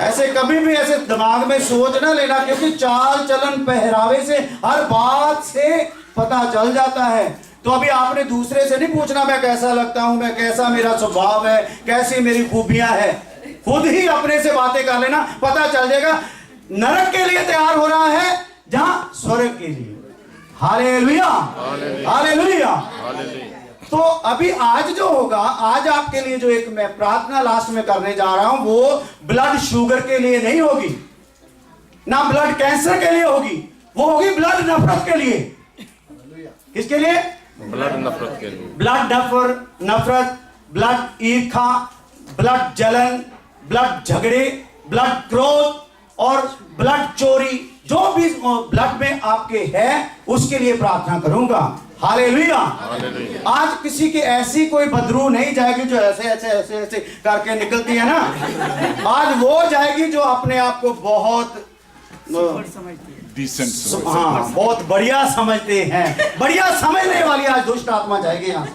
ऐसे कभी भी ऐसे दिमाग में सोच ना लेना, क्योंकि चाल चलन पहरावे से हर बात से पता चल जाता है। तो अभी आपने दूसरे से नहीं पूछना मैं कैसा लगता हूं, मैं कैसा मेरा स्वभाव है, कैसी मेरी खूबियां है। खुद ही अपने से बातें कर लेना, पता चल जाएगा। नरक के लिए तैयार हो रहा है जहां स्वर्ग के लिए। Hallelujah, hallelujah. तो अभी आज जो होगा, आज आपके लिए जो एक मैं प्रार्थना लास्ट में करने जा रहा हूं, वो ब्लड शुगर के लिए नहीं होगी, ना ब्लड कैंसर के लिए होगी, वो होगी ब्लड नफरत के लिए। किसके लिए? ब्लड नफरत के लिए। ब्लड नफरत, ब्लड ईर्खा, ब्लड जलन, ब्लड झगड़े, ब्लड क्रोध और ब्लड चोरी, जो भी ब्लड में आपके है उसके लिए प्रार्थना करूंगा। हालेलुया। आज किसी की ऐसी कोई बदरू नहीं जाएगी जो ऐसे ऐसे ऐसे ऐसे करके निकलती है ना, आज वो जाएगी जो अपने आप को बहुत डिसेंट, हाँ बहुत बढ़िया समझते हैं। बढ़िया समझने वाली आज दुष्ट आत्मा जाएगी यहाँ।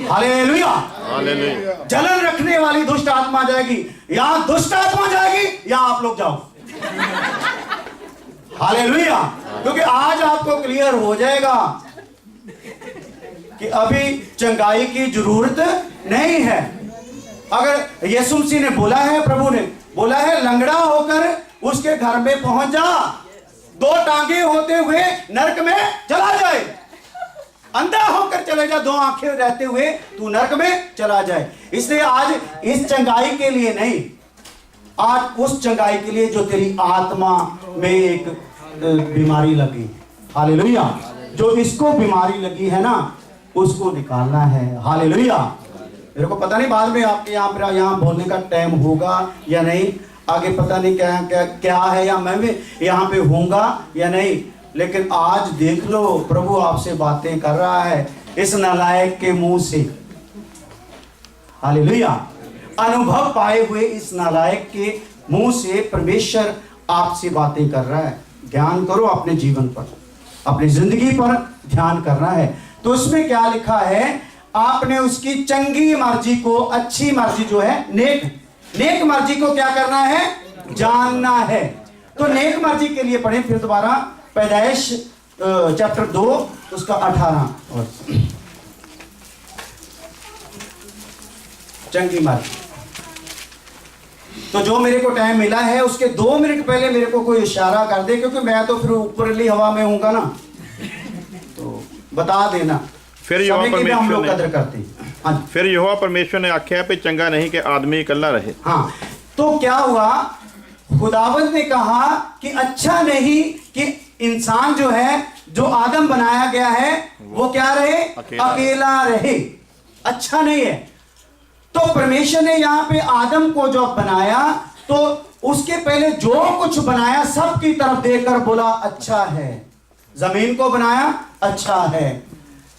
Hallelujah, hallelujah. जलन रखने वाली दुष्ट आत्मा जाएगी, यहाँ दुष्ट आत्मा जाएगी, यहाँ आप लोग जाओ। हालेलुया। क्योंकि आज आपको क्लियर हो जाएगा कि अभी चंगाई की जरूरत नहीं है। अगर यीशु मसीह ने बोला है, प्रभु ने बोला है, लंगड़ा होकर उसके घर में पहुंच जा, दो टांगे होते हुए नरक में चला जाए, अंधा होकर चले जा, दो आंखें रहते हुए तू नरक में चला जाए। इसलिए आज इस चंगाई के लिए नहीं, आज उस चंगाई के लिए जो तेरी आत्मा में एक बीमारी लगी। हालेलुया। जो इसको बीमारी लगी है ना, उसको निकालना है। हालेलुया। मेरे को पता नहीं बाद में आपके यहाँ बोलने का टाइम होगा या नहीं, आगे पता नहीं क्या है, या मैं भी यहाँ पे होऊंगा या नहीं। लेकिन आज देख लो प्रभु आपसे बातें कर रहा है इस नालायक के मुंह से। हालेलुया। अनुभव पाए हुए इस नालायक के मुंह से परमेश्वर आपसे बातें कर रहा है। ध्यान करो अपने जीवन पर, अपनी जिंदगी पर ध्यान करना है। तो उसमें क्या लिखा है, आपने उसकी चंगी मर्जी को, अच्छी मर्जी जो है नेक मर्जी को क्या करना है, जानना है। तो नेक मर्जी के लिए पढ़ें फिर दोबारा पैदाइश चैप्टर 2 उसका 18 और चंगी मर्जी। तो जो मेरे को टाइम मिला है उसके 2 मिनट पहले मेरे को कोई इशारा कर दे, क्योंकि मैं तो फिर ऊपरली हवा में हूँगा ना, तो बता देना। फिर यहोवा हम लोग परमेश्वर कदर करते हैं। हाँ, फिर यहोवा परमेश्वर ने आख्या पे चंगा नहीं कि आदमी इकल्ला रहे। हाँ, तो क्या हुआ, खुदावंद ने कहा कि अच्छा नहीं कि इंसान जो है, जो आदम बनाया गया है, वो क्या रहे, अकेला रहे। अच्छा नहीं है। तो परमेश्वर ने यहाँ पे आदम को जब बनाया तो उसके पहले जो कुछ बनाया सबकी तरफ देखकर बोला अच्छा है। जमीन को बनाया अच्छा है,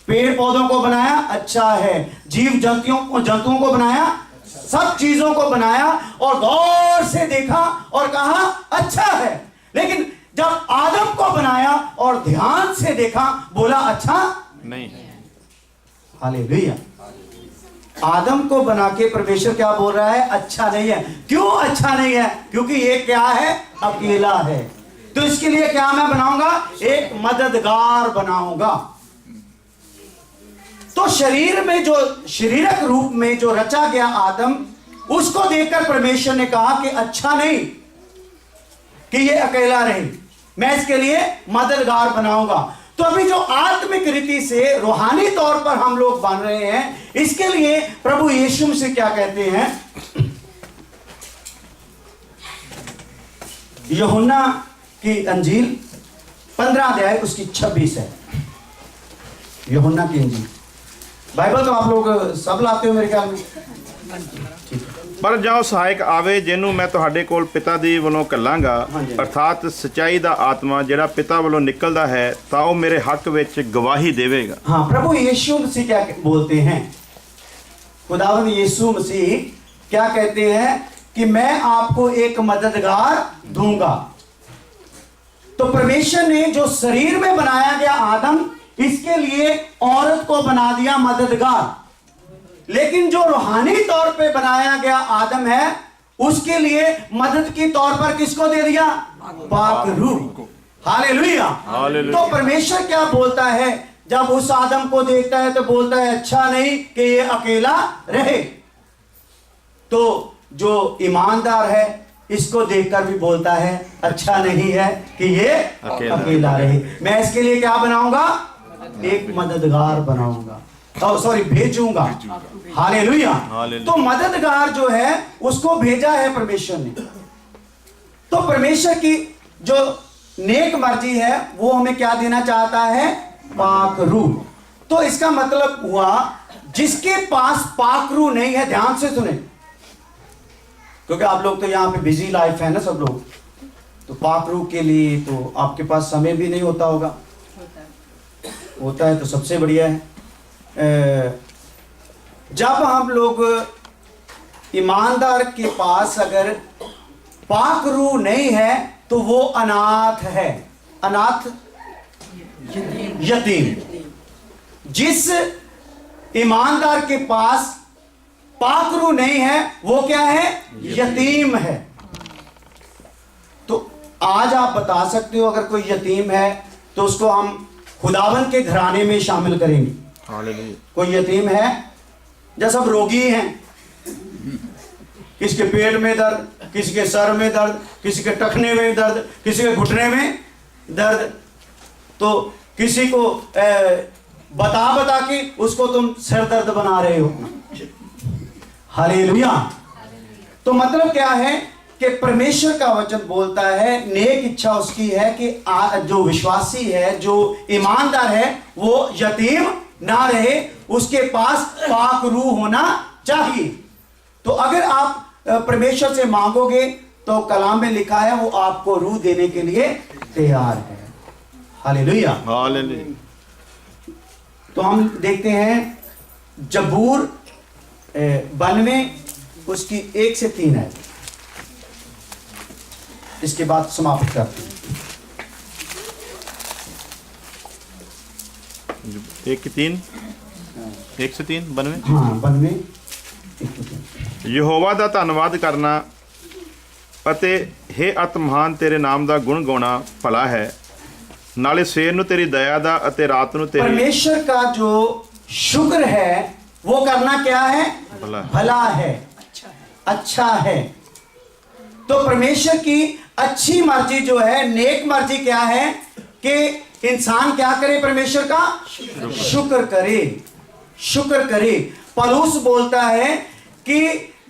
पेड़ पौधों को बनाया अच्छा है, जीव जंतुओं को बनाया, सब चीजों को बनाया और गौर से देखा और कहा अच्छा है। लेकिन जब आदम को बनाया और ध्यान से देखा, बोला अच्छा नहीं। हालेलुया। आदम को बना के परमेश्वर क्या बोल रहा है, अच्छा नहीं है। क्यों अच्छा नहीं है, क्योंकि ये क्या है, अकेला है। तो इसके लिए क्या मैं बनाऊंगा, एक मददगार बनाऊंगा। तो शरीर में जो शरीरक रूप में जो रचा गया आदम, उसको देखकर परमेश्वर ने कहा कि अच्छा नहीं कि ये अकेला रहे, मैं इसके लिए मददगार बनाऊंगा। तो अभी जो आत्मिक रीति से रूहानी तौर पर हम लोग बन रहे हैं, इसके लिए प्रभु यीशु मसीह क्या कहते हैं, यूहन्ना की अंजील 15 अध्याय उसकी 26 है। यूहन्ना की अंजील, बाइबल तो आप लोग सब लाते हो मेरे ख्याल में। पर जाओ सहायक आवे ਜਿਹਨੂੰ ਮੈਂ ਤੁਹਾਡੇ ਕੋਲ ਪਿਤਾ ਦੀ ਵੱਲੋਂ ਘੱਲਾਂਗਾ, ਹਾਂਜੀ। ਅਰਥਾਤ ਸਚਾਈ ਦਾ ਆਤਮਾ ਜਿਹੜਾ ਪਿਤਾ ਵੱਲੋਂ ਨਿਕਲਦਾ ਹੈ, ਤਾਂ ਉਹ ਮੇਰੇ ਹੱਕ ਵਿੱਚ ਗਵਾਹੀ ਦੇਵੇਗਾ। हाँ, प्रभु यीशु मसीह क्या बोलते हैं, खुदावंद यीशु मसीह क्या कहते हैं कि मैं आपको एक मददगार दूंगा। तो परमेश्वर ने जो शरीर में बनाया गया आदम, इसके लिए औरत को बना दिया मददगार। लेकिन जो रूहानी तौर पे बनाया गया आदम है, उसके लिए मदद की तौर पर किसको दे दिया, पाक रूह। हालेलुया। तो परमेश्वर क्या बोलता है, जब उस आदम को देखता है तो बोलता है अच्छा नहीं कि ये अकेला रहे। तो जो ईमानदार है, इसको देखकर भी बोलता है अच्छा नहीं है कि ये अकेला रहे, मैं इसके लिए क्या बनाऊंगा, एक मददगार बनाऊंगा, सॉरी भेजूंगा। हालेलुया। तो मददगार जो है उसको भेजा है परमेश्वर ने। तो परमेश्वर की जो नेक मर्जी है वो हमें क्या देना चाहता है, पाक रूह। तो इसका मतलब हुआ जिसके पास पाक रूह नहीं है, ध्यान से सुने, क्योंकि आप लोग तो यहाँ पे बिजी लाइफ है ना सब लोग, तो पाक रूह के लिए तो आपके पास समय भी नहीं होता होगा, होता है तो सबसे बढ़िया है। जब हम लोग ईमानदार के पास अगर पाक रूह नहीं है तो वो अनाथ है, अनाथ यतीम। जिस ईमानदार के पास पाक रूह नहीं है वो क्या है, यतीम है। तो आज आप बता सकते हो अगर कोई यतीम है तो उसको हम खुदावन के घराने में शामिल करेंगे। कोई यतीम है, जैसे सब रोगी हैं, किसी के पेट में दर्द, किसी के सर में दर्द, किसी के टखने में दर्द, किसी के घुटने में दर्द, तो किसी को बता बता के उसको तुम सिर दर्द बना रहे हो। हालेलुया। तो मतलब क्या है कि परमेश्वर का वचन बोलता है, नेक इच्छा उसकी है कि जो विश्वासी है, जो ईमानदार है, वो यतीम ना रहे, उसके पास पाक रूह होना चाहिए। तो अगर आप परमेश्वर से मांगोगे तो कलाम में लिखा है वो आपको रूह देने के लिए तैयार है। हालेलुया। हालेलुया। तो हम देखते हैं जबूर 92 उसकी 1 से 3 है। इसके बाद समाप्त करते हैं। 1 से 3 92। हाँ 92 1 से 3। ਯਹੋਵਾ ਦਾ ਧੰਨਵਾਦ ਕਰਨਾ ਅਤੇ ਹੇ ਅਤ ਮਹਾਨ ਤੇਰੇ ਨਾਮ ਦਾ ਗੁਣ ਗਾਉਣਾ ਭਲਾ ਹੈ, ਨਾਲੇ ਸਵੇਰ ਨੂੰ ਤੇਰੀ ਦਇਆ ਦਾ ਅਤੇ ਰਾਤ ਨੂੰ ਤੇਰੀ परमेश्वर का जो शुक्र है वो करना क्या है? भला। भला है, अच्छा है। तो परमेश्वर की अच्छी मर्जी जो है, नेक मर्जी क्या है कि इंसान क्या करे? परमेश्वर का शुक्र करे, शुक्र करे। पौलुस बोलता है कि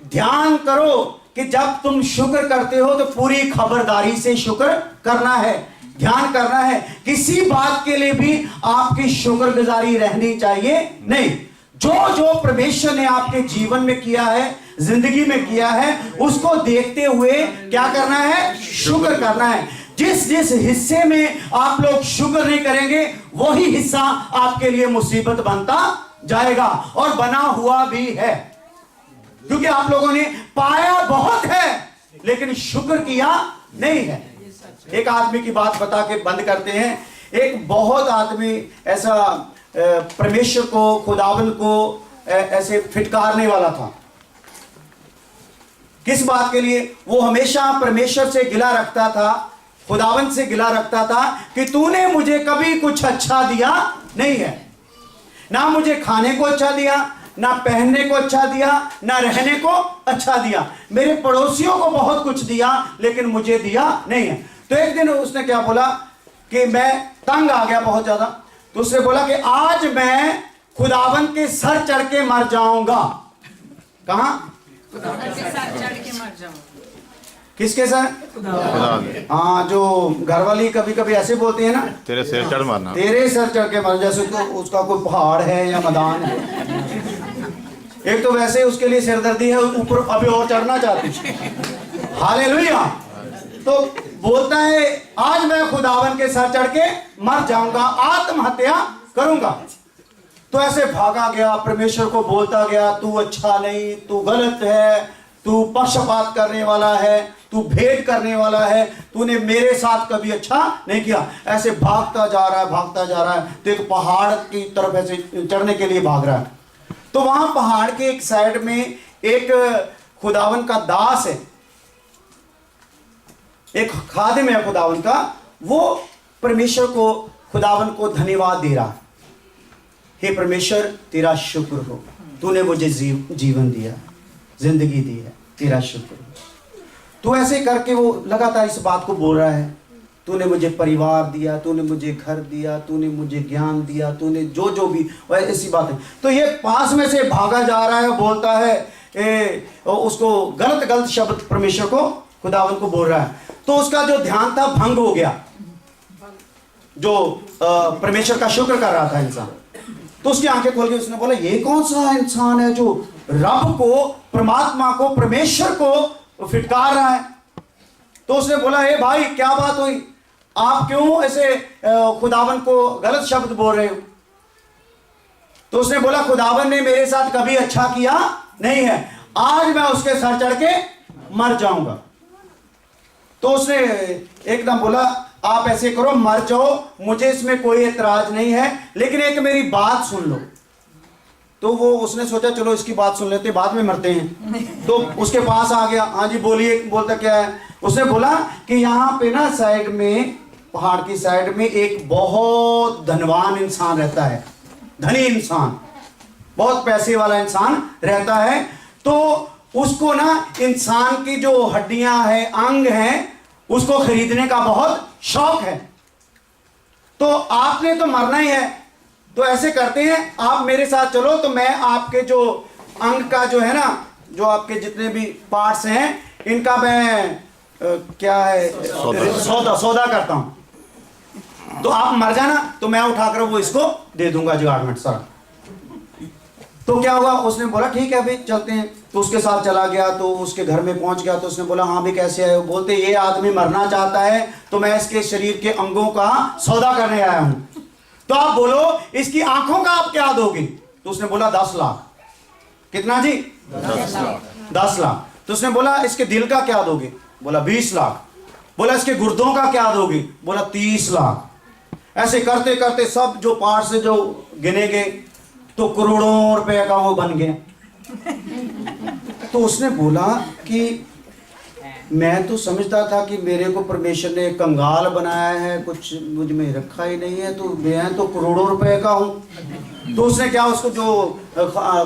ध्यान करो कि जब तुम शुक्र करते हो तो पूरी खबरदारी से शुक्र करना है, ध्यान करना है। किसी बात के लिए भी आपकी शुक्रगुजारी रहनी चाहिए नहीं। जो जो परमेश्वर ने आपके जीवन में किया है, जिंदगी में किया है, उसको देखते हुए क्या करना है? शुक्र करना है। जिस जिस हिस्से में आप लोग शुक्र नहीं करेंगे वही हिस्सा आपके लिए मुसीबत बनता जाएगा, और बना हुआ भी है। क्योंकि आप लोगों ने पाया बहुत है लेकिन शुक्र किया नहीं है। एक आदमी की बात बता के बंद करते हैं। एक बहुत आदमी ऐसा परमेश्वर को, खुदावंद को ऐसे फिटकारने वाला था। किस बात के लिए? वो हमेशा परमेश्वर से गिला रखता था, खुदावंद से गिला रखता था कि तूने मुझे कभी कुछ अच्छा दिया नहीं है। ना मुझे खाने को अच्छा दिया, ना पहनने को अच्छा दिया, ना रहने को अच्छा दिया। मेरे पड़ोसियों को बहुत कुछ दिया लेकिन मुझे दिया नहीं है। तो एक दिन उसने क्या बोला कि मैं तंग आ गया बहुत ज्यादा। तो उसने बोला कि आज मैं खुदावंद के सर चढ़ के मर जाऊंगा। कहां? किसके सर? हाँ, जो घरवाली कभी कभी ऐसे बोलती है ना, तेरे सिर चढ़ मारना, तेरे सर चढ़ के मर, जैसे तो उसका कोई पहाड़ है या मैदान है। एक तो वैसे ही उसके लिए सिरदर्दी है, ऊपर अभी और चढ़ना चाहती। हालेलुया। तो बोलता है आज मैं खुदावन के सर चढ़ के मर जाऊंगा, आत्महत्या करूंगा। तो ऐसे भागा गया, परमेश्वर को बोलता गया, तू अच्छा नहीं, तू गलत है, तू पक्षपात करने वाला है, तू भेद करने वाला है, तूने मेरे साथ कभी अच्छा नहीं किया। ऐसे भागता जा रहा है, भागता जा रहा है। तो एक पहाड़ की तरफ ऐसे चढ़ने के लिए भाग रहा है। तो वहां पहाड़ के एक साइड में एक खुदावन का दास है, एक खादिम है खुदावन का। वो परमेश्वर को, खुदावन को धन्यवाद दे रहा है। हे परमेश्वर, तेरा शुक्र हो, तूने मुझे जीवन दिया, जिंदगी दी है, तेरा शुक्र हो। तो ऐसे करके वो लगातार इस बात को बोल रहा है, तूने मुझे परिवार दिया, तूने मुझे घर दिया, तूने मुझे ज्ञान दिया, तूने जो जो भी, ऐसी बात है। तो ये पास में से भागा जा रहा है, बोलता है उसको गलत शब्द परमेश्वर को, खुदावन को बोल रहा है। तो उसका जो ध्यान था भंग हो गया, जो परमेश्वर का शुक्र कर रहा था इंसान। तो उसकी आंखें खोल के उसने बोला, ये कौन सा इंसान है जो रब को, परमात्मा को, परमेश्वर को फिटकार रहा है? तो उसने बोला, हे भाई क्या बात हुई, आप क्यों ऐसे खुदावन को गलत शब्द बोल रहे हो? तो उसने बोला, खुदावन ने मेरे साथ कभी अच्छा किया नहीं है, आज मैं उसके सर चढ़ के मर जाऊंगा। तो उसने एकदम बोला, आप ऐसे करो, मर जाओ, मुझे इसमें कोई एतराज नहीं है, लेकिन एक मेरी बात सुन लो। तो वो उसने सोचा चलो इसकी बात सुन लेते, बाद में मरते हैं। तो उसके पास आ गया, हाँ जी बोलिए। बोलता क्या है? उसने बोला कि यहाँ पे ना साइड में, पहाड़ की साइड में एक बहुत धनवान इंसान रहता है, धनी इंसान, बहुत पैसे वाला इंसान रहता है। तो उसको ना इंसान की जो हड्डियां हैं, अंग हैं, उसको खरीदने का बहुत शौक है। तो आपने तो मरना ही है, तो ऐसे करते हैं, आप मेरे साथ चलो, तो मैं आपके जो अंग का जो है ना, जो आपके जितने भी पार्ट्स हैं, इनका मैं क्या है, सौदा करता हूं। तो आप मर जाना, तो मैं उठाकर वो इसको दे दूंगा जुगाड़मेंट सारा। तो तो क्या हुआ, उसने बोला ठीक है भाई चलते हैं। तो उसके साथ चला गया, तो उसके घर में पहुंच गया। तो उसने बोला हाँ भी कैसे आए हो? बोलते ये आदमी मरना चाहता है, तो मैं इसके शरीर के अंगों का सौदा करने आया हूं। तो आप बोलो इसकी आंखों का आप क्या दोगे? तो उसने बोला 10 लाख। कितना जी? 10 लाख। तो उसने बोला इसके दिल का क्या दोगे? बोला 20 लाख। बोला इसके गुर्दों का क्या दोगे? बोला 30 लाख। ऐसे करते करते सब जो पार्ट से जो गिने गए, तो करोड़ों रुपए का वो बन गया। तो उसने बोला कि मैं तो समझता था कि मेरे को परमेश्वर ने कंगाल बनाया है, कुछ मुझ में रखा ही नहीं है, तो मैं तो करोड़ों रुपए का हूं। तो उसने क्या, उसको जो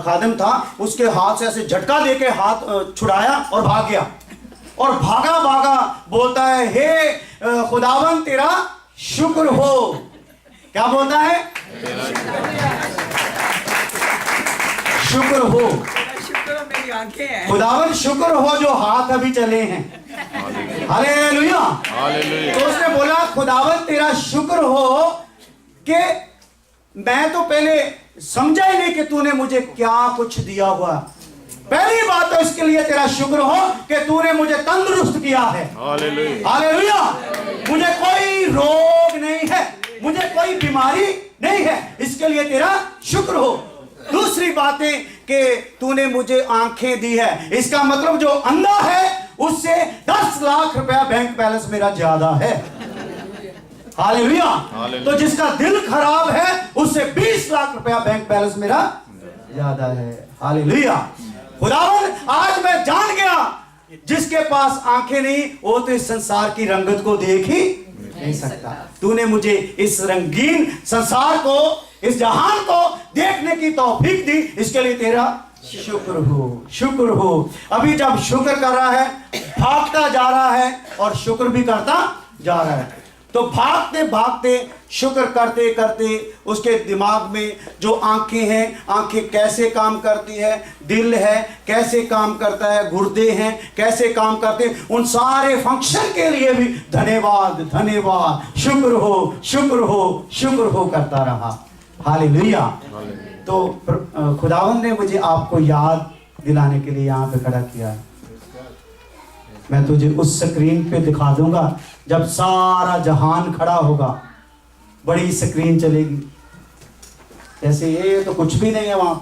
खादिम था उसके हाथ से ऐसे झटका देके हाथ छुड़ाया और भाग गया। और भागा भागा बोलता है हे खुदावन तेरा शुक्र हो। क्या बोलता है? शुक्र हो, मेरी आंखें हैं। खुदावन शुक्र हो जो हाथ अभी चले हैं। हालेलुया। तो उसने बोला खुदावन तेरा शुक्र हो कि मैं तो पहले समझा ही नहीं कि तूने मुझे क्या कुछ दिया हुआ। पहली बात तो इसके लिए तेरा शुक्र हो कि तूने मुझे तंदुरुस्त किया है। हालेलुया। मुझे कोई रोग नहीं है, मुझे कोई बीमारी नहीं है, इसके लिए तेरा शुक्र हो। दूसरी बात है कि तूने मुझे आंखें दी है, इसका मतलब जो अंधा है उससे 10 लाख रुपया बैंक बैलेंस मेरा ज्यादा है। हालेलुया। तो जिसका दिल खराब है उससे 20 लाख रुपया बैंक बैलेंस मेरा ज्यादा है। हालेलुया। खुदावन आज मैं जान गया जिसके पास आंखें नहीं वो तो इस संसार की रंगत को देख ही नहीं सकता। तूने मुझे इस रंगीन संसार को, इस जहान को देखने की तौफीक दी, इसके लिए तेरा शुक्र हो, शुक्र हो। अभी जब शुक्र कर रहा है, भागता जा रहा है और शुक्र भी करता जा रहा है। तो भागते भागते शुक्र करते करते उसके दिमाग में जो आंखें हैं, आंखें कैसे काम करती है, दिल है कैसे काम करता है, गुर्दे हैं कैसे काम करते हैं, उन सारे फंक्शन के लिए भी धन्यवाद धन्यवाद, शुक्र हो शुक्र हो शुक्र हो करता रहा। हालेलुया। तो खुदावंद ने मुझे आपको याद दिलाने के लिए यहाँ पे खड़ा किया है। मैं तुझे उस स्क्रीन पे दिखा दूंगा जब सारा जहान खड़ा होगा। बड़ी स्क्रीन चलेगी, जैसे ये तो कुछ भी नहीं है वहां,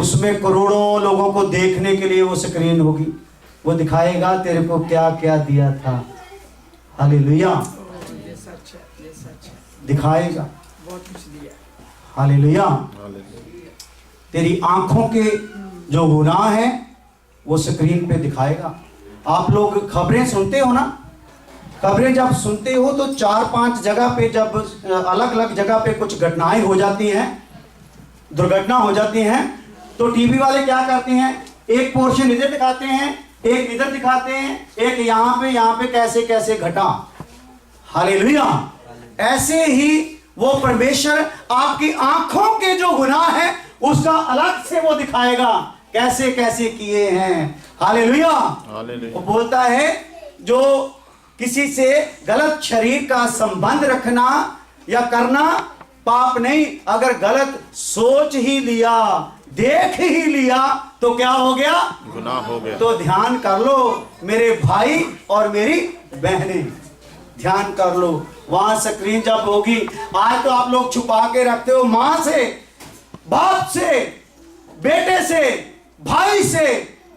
उसमें करोड़ों लोगों को देखने के लिए वो स्क्रीन होगी। वो दिखाएगा तेरे को क्या क्या दिया था। हालेलुया। दिखाएगा बहुत कुछ दिया। हालेलुया। तेरी आंखों के जो गुनाह है वो स्क्रीन पे दिखाएगा। आप लोग खबरें सुनते हो ना, खबरें जब सुनते हो तो 4-5 जगह पे जब अलग अलग जगह पे कुछ घटनाएं हो जाती हैं, दुर्घटना हो जाती हैं, तो टीवी वाले क्या करते हैं, एक पोर्शन इधर दिखाते हैं, एक इधर दिखाते हैं, एक यहाँ पे कैसे कैसे घटा। हालेलुया। ऐसे ही वो परमेश्वर आपकी आंखों के जो गुनाह है उसका अलग से वो दिखाएगा कैसे कैसे किए हैं। हालेलुया। वो बोलता है जो किसी से गलत शरीर का संबंध रखना या करना पाप नहीं, अगर गलत सोच ही लिया, देख ही लिया तो क्या हो गया? गुनाह हो गया। तो ध्यान कर लो मेरे भाई और मेरी बहनें, ध्यान कर लो। वहां स्क्रीन जब होगी, आज तो आप लोग छुपा के रखते हो, मां से, बाप से, बेटे से, भाई से,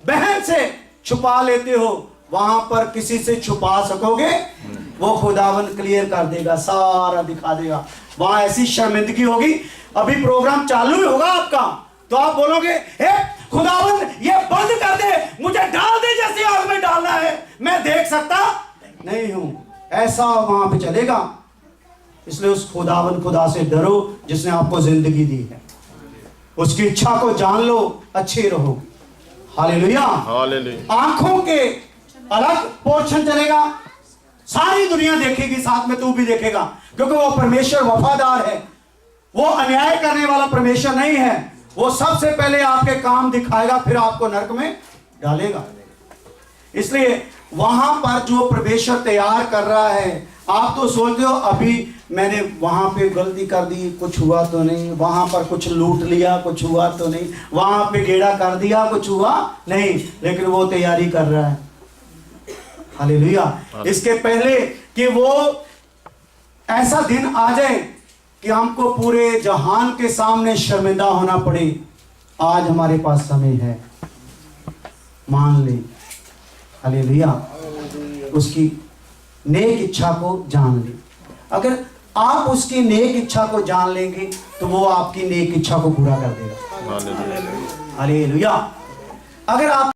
बहन से छुपा लेते हो। वहां पर किसी से छुपा सकोगे? वो खुदावन क्लियर कर देगा, सारा दिखा देगा। वहां ऐसी शर्मिंदगी होगी। अभी प्रोग्राम चालू ही होगा आपका, तो आप बोलोगे हे खुदावन ये बंद कर दे, मुझे डाल दे जैसे आग में डालना है, मैं देख सकता नहीं हूं। ऐसा वहां पे चलेगा। इसलिए उस खुदा से डरो जिसने आपको जिंदगी दी है, उसकी इच्छा को जान लो, अच्छे रहो। हालेलुया। आंखों के अलग पोर्शन चलेगा, सारी दुनिया देखेगी, साथ में तू भी देखेगा, क्योंकि वो परमेश्वर वफादार है। वो अन्याय करने वाला परमेश्वर नहीं है। वो सबसे पहले आपके काम दिखाएगा, फिर आपको नरक में डालेगा। इसलिए वहां पर जो परमेश्वर तैयार कर रहा है आप तो सोचते हो अभी मैंने वहां पे गलती कर दी, कुछ हुआ तो नहीं, वहां पर कुछ लूट लिया, कुछ हुआ तो नहीं, वहां पे गेड़ा कर दिया, कुछ हुआ नहीं, लेकिन वो तैयारी कर रहा है। हालेलुया। इसके पहले कि वो ऐसा दिन आ जाए कि हमको पूरे जहान के सामने शर्मिंदा होना पड़े, आज हमारे पास समय है, मान ले। हालेलुया। उसकी नेक इच्छा को जान ले। अगर आप उसकी नेक इच्छा को जान लेंगे तो वो आपकी नेक इच्छा को पूरा कर देगा। हालेलुया। अगर आप